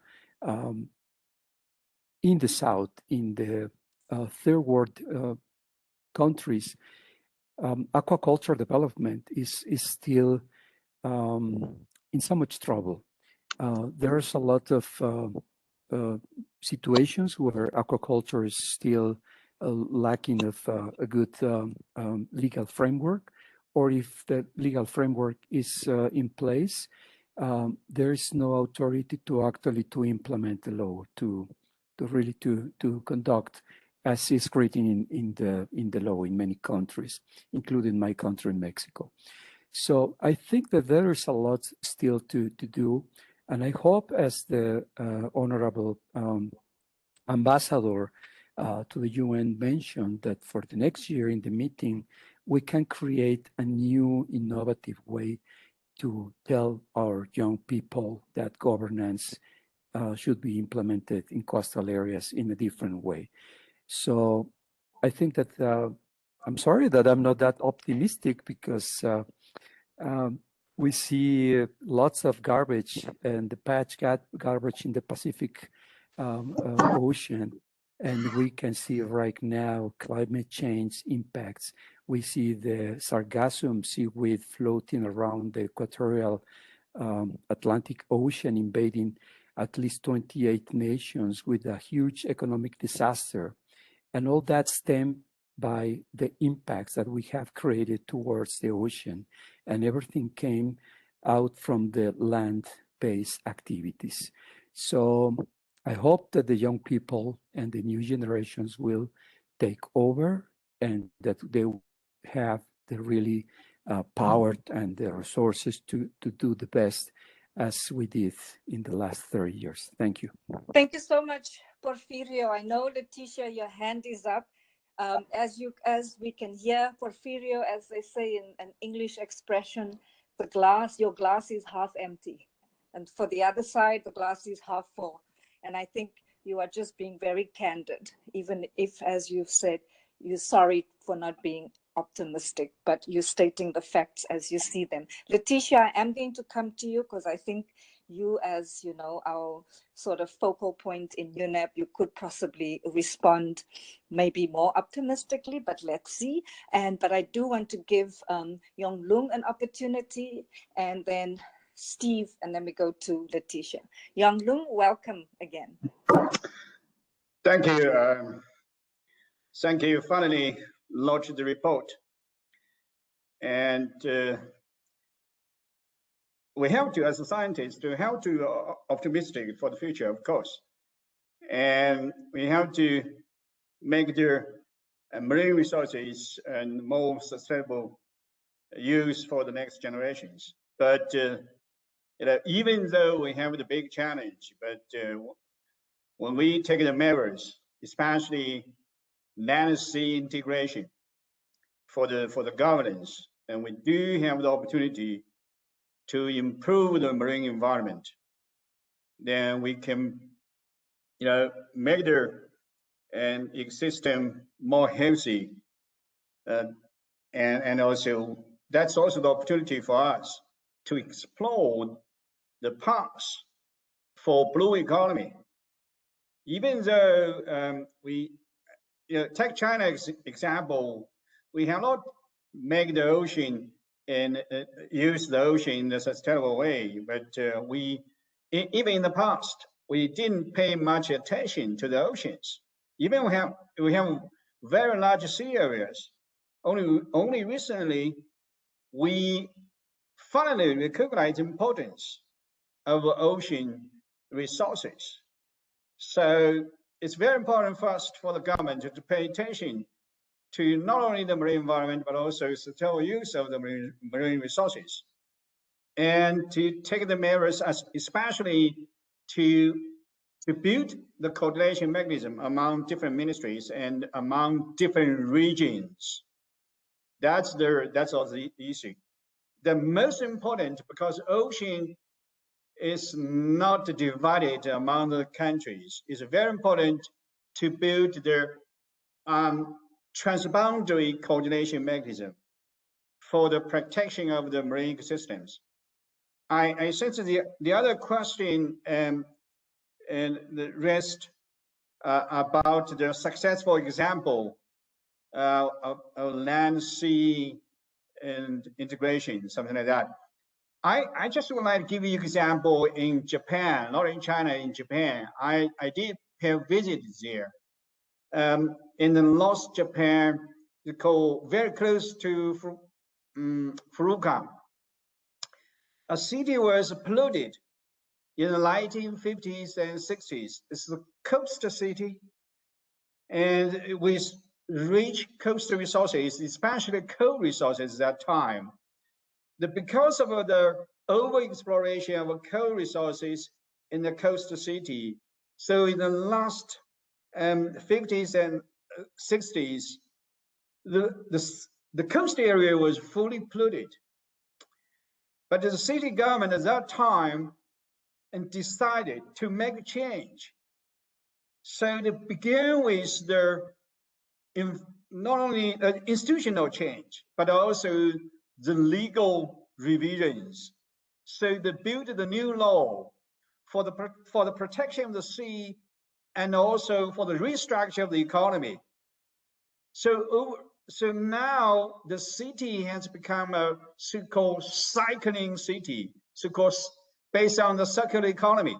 In the south, in the third world countries, aquaculture development is still in so much trouble. There's a lot of situations where aquaculture is still lacking of a good legal framework, or if the legal framework is in place, there is no authority to actually to implement the law, to really to conduct as is written in the law in many countries, including my country, Mexico. So I think that there is a lot still to do, and I hope, as the honorable ambassador to the UN mentioned, that for the next year in the meeting, we can create a new innovative way to tell our young people that governance should be implemented in coastal areas in a different way. So I think that I'm sorry that I'm not that optimistic, because we see lots of garbage, and the patch garbage in the Pacific Ocean. And we can see right now climate change impacts. We see the sargassum seaweed floating around the equatorial Atlantic Ocean, invading at least 28 nations with a huge economic disaster. And all that stemmed by the impacts that we have created towards the ocean. And everything came out from the land-based activities. So I hope that the young people and the new generations will take over, and that they have the really power and the resources to do the best as we did in the last 30 years. Thank you. Thank you so much, Porfirio. I know, Leticia, your hand is up. As we can hear, Porfirio, as they say in an English expression, your glass is half empty. And for the other side, the glass is half full. And I think you are just being very candid, even if, as you've said, you're sorry for not being optimistic, but you're stating the facts as you see them. Leticia, I am going to come to you, because I think you, as you know, our sort of focal point in UNEP, you could possibly respond maybe more optimistically, but let's see. But I do want to give Yong Lung an opportunity, and then Steve, and then we go to Leticia. Yong Lung, welcome again. Thank you. Thank you. Finally launched the report. And we have to, as a scientist, to have to optimistic for the future, of course. And we have to make their marine resources and more sustainable use for the next generations. But even though we have the big challenge, but when we take the measures, especially land sea integration for the governance, and we do have the opportunity to improve the marine environment, then we can, make the ecosystem more healthy, and also that's also the opportunity for us to explore the paths for blue economy. Even though we, take China example, we have not made the ocean and use the ocean in a sustainable way, but even in the past, we didn't pay much attention to the oceans. Even we have very large sea areas. Only recently, we finally recognize the importance of ocean resources. So it's very important for us, for the government, to pay attention to not only the marine environment, but also sustainable use of the marine resources, and to take the measures, especially to build the coordination mechanism among different ministries and among different regions. That's also the issue. The most important, because ocean is not divided among the countries, it's very important to build their transboundary coordination mechanism for the protection of the marine ecosystems. I sense the other question and the rest about the successful example of land sea and integration, something like that. I just would like to give you an example in Japan, not in China, in Japan. I did pay visit there. In the North Japan, it's called very close to Fukuoka. A city was polluted in the 1950s and 60s. It's a coastal city, and with rich coastal resources, especially coal resources at that time. Because of the over-exploration of coal resources in the coastal city, so in the last 50s and 60s, the coast area was fully polluted. But the city government at that time decided to make a change. So they began with not only institutional change, but also the legal revisions. So they built the new law for the protection of the sea and also for the restructure of the economy. So now the city has become a so-called cycling city, so-called based on the circular economy.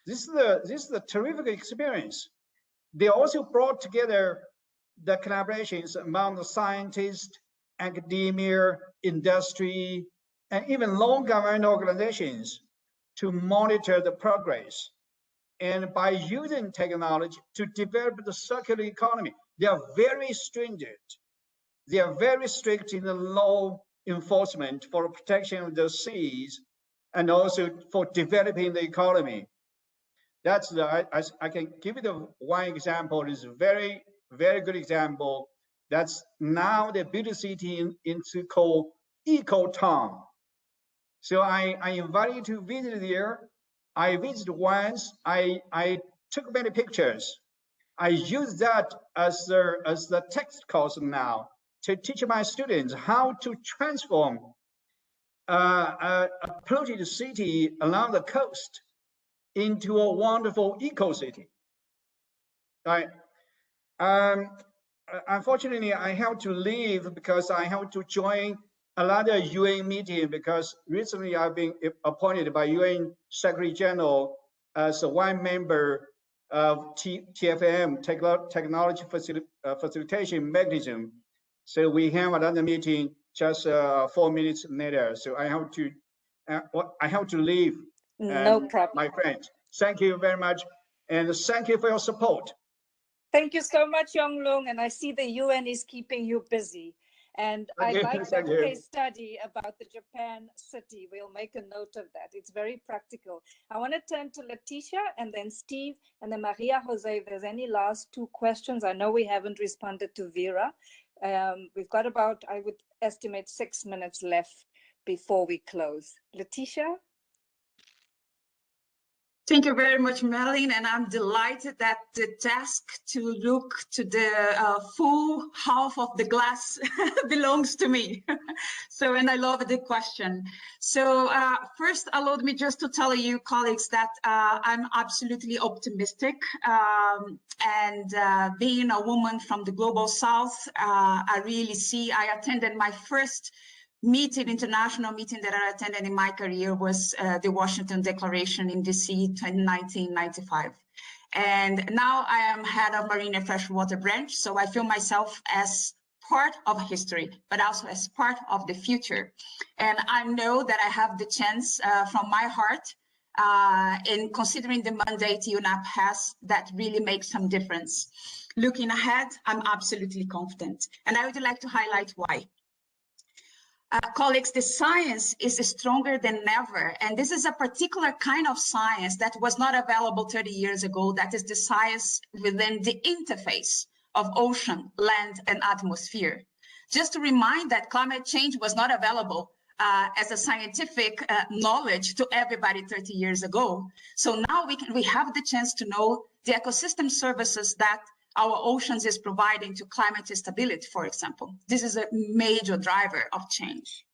This is a terrific experience. They also brought together the collaborations among the scientists, academia, industry, and even non-government organizations to monitor the progress. And by using technology to develop the circular economy, they are very stringent. They are very strict in the law enforcement for protection of the seas and also for developing the economy. That's I can give you the one example. It's a very, very good example. That's now they built a city into called Eco Town. So I invite you to visit there. I visited once. I took many pictures. I use that as the text course now to teach my students how to transform a polluted city along the coast into a wonderful eco city. Right. Unfortunately, I have to leave because I have to join another UN meeting, because recently I've been appointed by UN Secretary General as one member of TFM, Technology Facilitation Mechanism. So we have another meeting just 4 minutes later. So I have to leave. No problem. My friends, thank you very much. And thank you for your support. Thank you so much, Yonglung. And I see the UN is keeping you busy. And I like that case study about the Japan city. We'll make a note of that. It's very practical. I want to turn to Letitia and then Steve and then Maria Jose. If there's any last two questions, I know we haven't responded to Vera. We've got about, I would estimate, 6 minutes left before we close. Letitia? Thank you very much, Marianne, and I'm delighted that the task to look to the full half of the glass belongs to me. So, and I love the question. So first, allow me just to tell you, colleagues, that I'm absolutely optimistic. Being a woman from the Global South, I really see, I attended my first international meeting that I attended in my career was the Washington Declaration in DC in 1995. And now I am head of Marine and Freshwater Branch, so I feel myself as part of history, but also as part of the future. And I know that I have the chance from my heart in considering the mandate UNEP has that really makes some difference. Looking ahead, I'm absolutely confident. And I would like to highlight why. Colleagues, the science is stronger than ever. And this is a particular kind of science that was not available 30 years ago. That is the science within the interface of ocean, land, and atmosphere. Just to remind that climate change was not available as a scientific knowledge to everybody 30 years ago. So now we have the chance to know the ecosystem services that our oceans is providing to climate stability, for example. This is a major driver of change.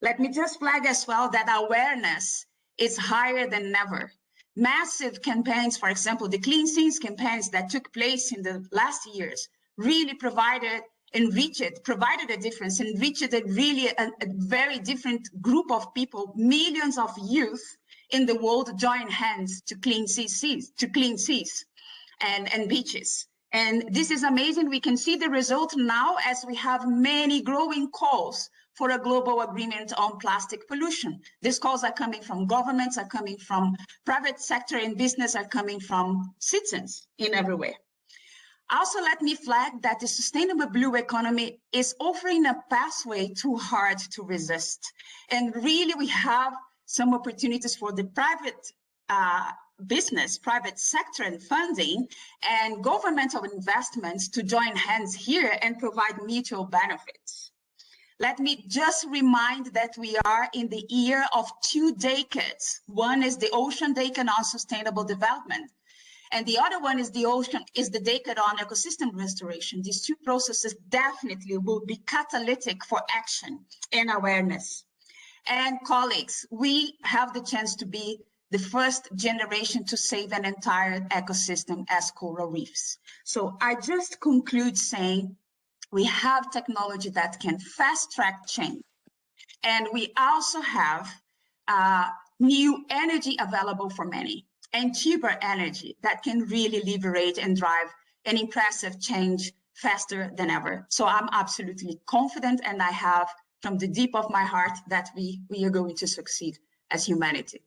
Let me just flag as well that awareness is higher than ever. Massive campaigns, for example, the Clean Seas campaigns that took place in the last years really provided a difference and reached a very different group of people. Millions of youth in the world join hands to clean seas and beaches. And this is amazing. We can see the result now as we have many growing calls for a global agreement on plastic pollution. These calls are coming from governments, are coming from private sector and business, are coming from citizens in everywhere. Also, let me flag that the sustainable blue economy is offering a pathway too hard to resist. And really, we have some opportunities for the private business, private sector and funding and governmental investments to join hands here and provide mutual benefits. Let me just remind that we are in the year of 2 decades. One is the ocean decade on sustainable development, and the other one is the decade on ecosystem restoration. These two processes definitely will be catalytic for action and awareness. And colleagues, we have the chance to be the first generation to save an entire ecosystem as coral reefs. So I just conclude saying we have technology that can fast track change. And we also have new energy available for many and cheaper energy that can really liberate and drive an impressive change faster than ever. So I'm absolutely confident, and I have from the deep of my heart that we are going to succeed as humanity.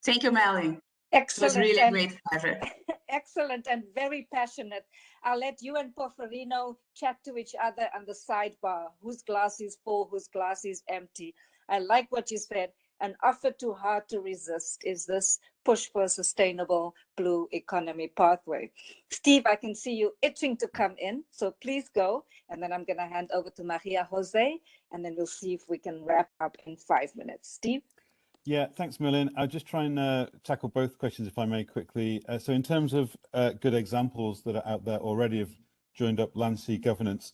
Thank you, Marianne. Excellent. It was really a great pleasure. Excellent and very passionate. I'll let you and Porfirio chat to each other on the sidebar. Whose glass is full, whose glass is empty. I like what you said. An offer too hard to resist is this push for a sustainable blue economy pathway. Steve, I can see you itching to come in, so please go. And then I'm going to hand over to Maria Jose, and then we'll see if we can wrap up in 5 minutes. Steve? Yeah, thanks, Marianne. I'll just try and tackle both questions, if I may, quickly. So in terms of good examples that are out there already of joined up land sea governance,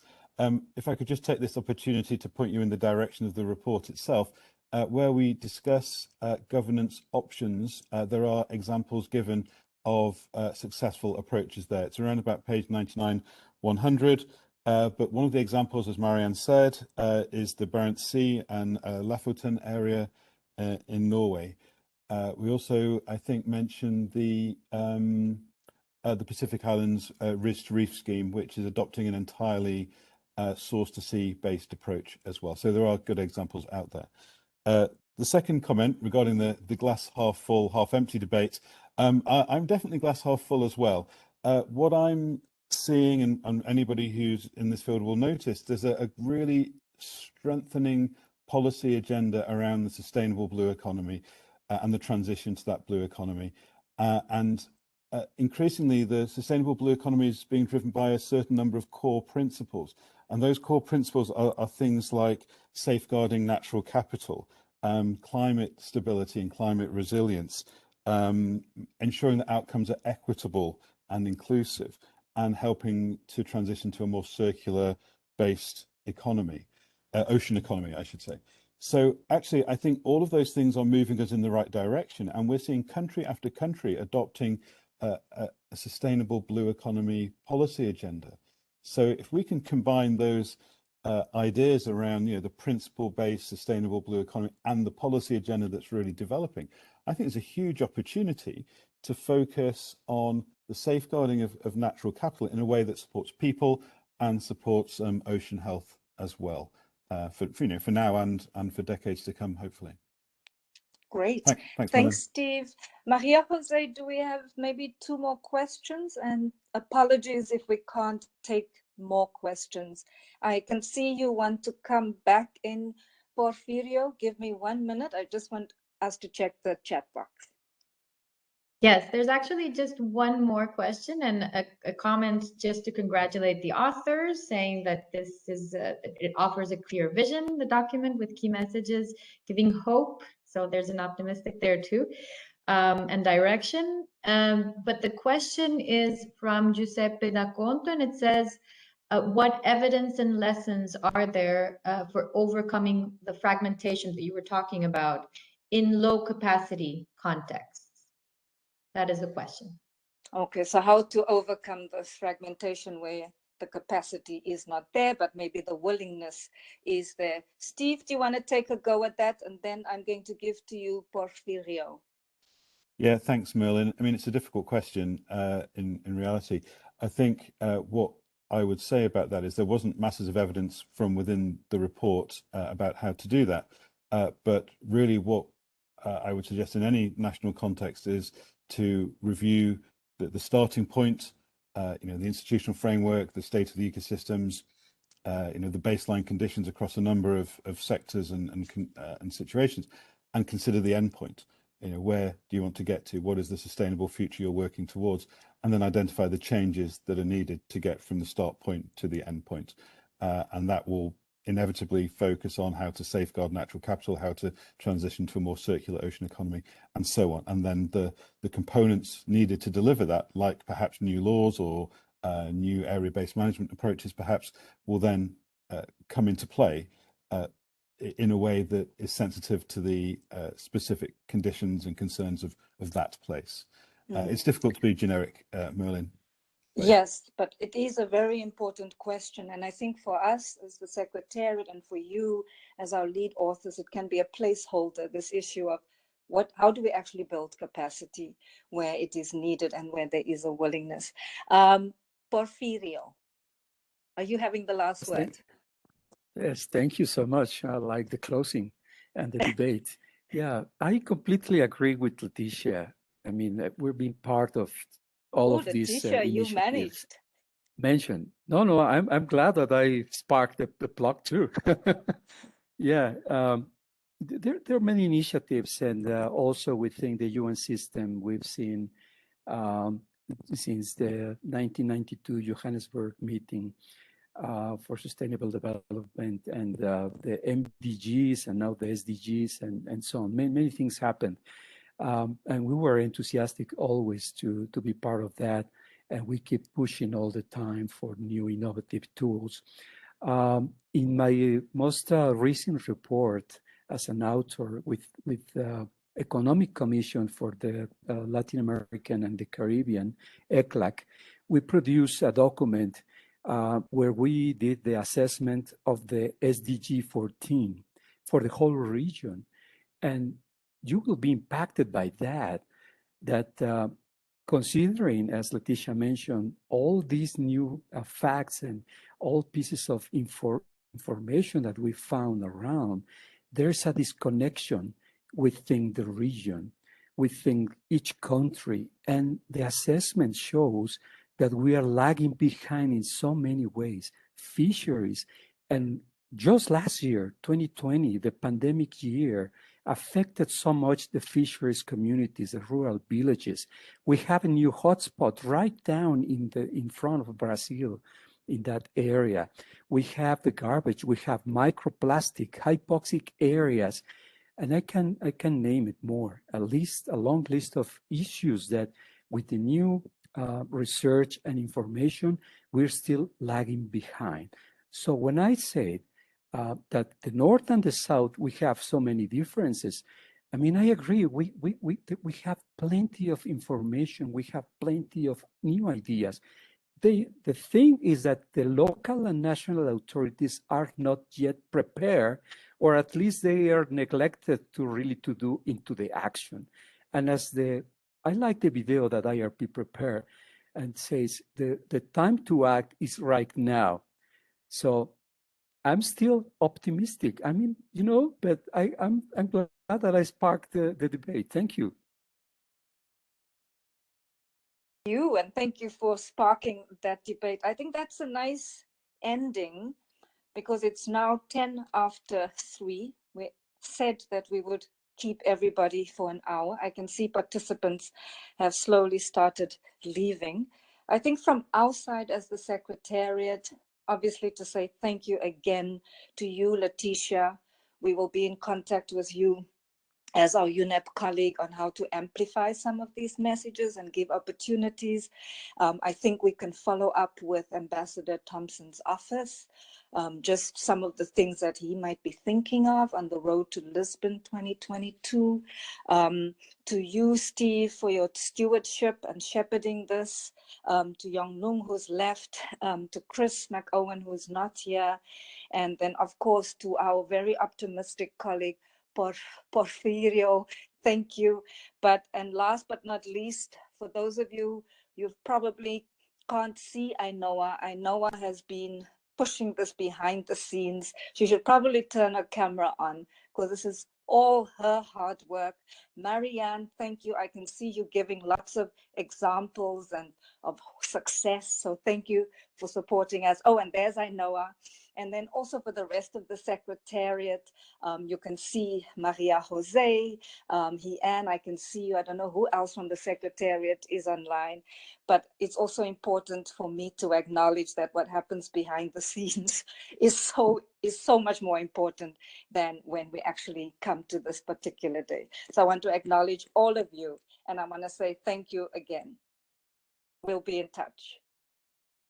if I could just take this opportunity to point you in the direction of the report itself, where we discuss governance options, there are examples given of successful approaches there. It's around about page 99, 100. But one of the examples, as Marianne said, is the Barents Sea and Lofoten area in Norway. We also, I think, mentioned the Pacific Islands Ridge to Reef scheme, which is adopting an entirely source to sea based approach as well. So there are good examples out there. The second comment regarding the glass half full, half empty debate, I'm definitely glass half full as well. What I'm seeing, and anybody who's in this field will notice, there's a really strengthening policy agenda around the sustainable blue economy and the transition to that blue economy. Increasingly, the sustainable blue economy is being driven by a certain number of core principles. And those core principles are things like safeguarding natural capital, climate stability and climate resilience, ensuring that outcomes are equitable and inclusive, and helping to transition to a more circular-based economy, ocean economy, I should say. So actually, I think all of those things are moving us in the right direction, and we're seeing country after country adopting a sustainable blue economy policy agenda. So if we can combine those ideas around, the principle-based sustainable blue economy and the policy agenda that's really developing, I think there's a huge opportunity to focus on the safeguarding of natural capital in a way that supports people and supports ocean health as well, for now and for decades to come, hopefully. Great. Thanks, Steve. Maria Jose, do we have maybe 2 more questions? And apologies if we can't take more questions. I can see you want to come back in, Porfirio. Give me 1 minute. I just want us to check the chat box. Yes, there's actually just one more question and a comment just to congratulate the authors, saying that this is it offers a clear vision, the document, with key messages, giving hope. So there's an optimistic there too, and direction. But the question is from Giuseppe da Conto, and it says, what evidence and lessons are there for overcoming the fragmentation that you were talking about in low capacity contexts? That is the question. Okay, so how to overcome this fragmentation where the capacity is not there, but maybe the willingness is there. Steve, do you want to take a go at that? And then I'm going to give to you, Porfirio. Yeah, thanks, Merlin. I mean, it's a difficult question in reality. I think what I would say about that is there wasn't masses of evidence from within the report about how to do that. But really what I would suggest in any national context is to review the starting point, the institutional framework, the state of the ecosystems, the baseline conditions across a number of sectors and situations, and consider the endpoint. Where do you want to get to? What is the sustainable future you're working towards? And then identify the changes that are needed to get from the start point to the end point. And that will inevitably focus on how to safeguard natural capital, how to transition to a more circular ocean economy, and so on. And then the components needed to deliver that, like perhaps new laws or new area-based management approaches, perhaps, will then come into play in a way that is sensitive to the specific conditions and concerns of that place. It's difficult to be generic, Merlin. Yes, but it is a very important question. And I think for us as the Secretariat and for you as our lead authors, it can be a placeholder, this issue of how do we actually build capacity where it is needed and where there is a willingness. Porfirio, are you having the last word? Yes, thank you so much. I like the closing and the debate. Yeah, I completely agree with Leticia. I mean, we're being part of all of these initiatives mentioned. No, I'm glad that I sparked the plug too. Yeah, there are many initiatives, and also within the UN system, we've seen since the 1992 Johannesburg meeting for sustainable development and the MDGs and now the SDGs and so on. Many things happened. And we were enthusiastic always to be part of that. And we keep pushing all the time for new innovative tools. In my most recent report as an author with Economic Commission for the Latin American and the Caribbean, ECLAC, we produced a document where we did the assessment of the SDG 14 for the whole region. And you will be impacted by that considering, as Leticia mentioned, all these new facts and all pieces of information that we found around, there's a disconnection within the region, within each country. And the assessment shows that we are lagging behind in so many ways. Fisheries, and just last year, 2020, the pandemic year, affected so much the fisheries communities, the rural villages. We have a new hotspot right down in front of Brazil, in that area. We have the garbage, we have microplastic, hypoxic areas, and I can name it more, a long list of issues that with the new research and information, we're still lagging behind. So when I say that the North and the South, we have so many differences, I mean, I agree, we have plenty of information, we have plenty of new ideas. The thing is that the local and national authorities are not yet prepared, or at least they are neglected to really to do into the action. And as I like the video that IRP prepared and says the time to act is right now. So I'm still optimistic. I mean, you know, but I'm glad that I sparked the debate. Thank you. You, and thank you for sparking that debate. I think that's a nice ending because it's now 10 after 3. We said that we would keep everybody for an hour. I can see participants have slowly started leaving. I think from our side as the Secretariat, obviously to say thank you again to you, Letitia. We will be in contact with you as our UNEP colleague on how to amplify some of these messages and give opportunities. I think we can follow up with Ambassador Thompson's office, just some of the things that he might be thinking of on the road to Lisbon 2022. To you, Steve, for your stewardship and shepherding this, to Yong Nung, who's left, to Chris McOwen, who's not here, and then, of course, to our very optimistic colleague, Porfirio, thank you. And last but not least, for those of you, you probably can't see Ainoa. Ainoa has been pushing this behind the scenes. She should probably turn her camera on because this is all her hard work. Marianne, thank you. I can see you giving lots of examples and of success. So thank you for supporting us. Oh, and there's Ainoa. And then also for the rest of the Secretariat, you can see Maria Jose, Anne, I can see you. I don't know who else from the Secretariat is online, but it's also important for me to acknowledge that what happens behind the scenes is so much more important than when we actually come to this particular day. So I want to acknowledge all of you, and I want to say thank you again. We'll be in touch.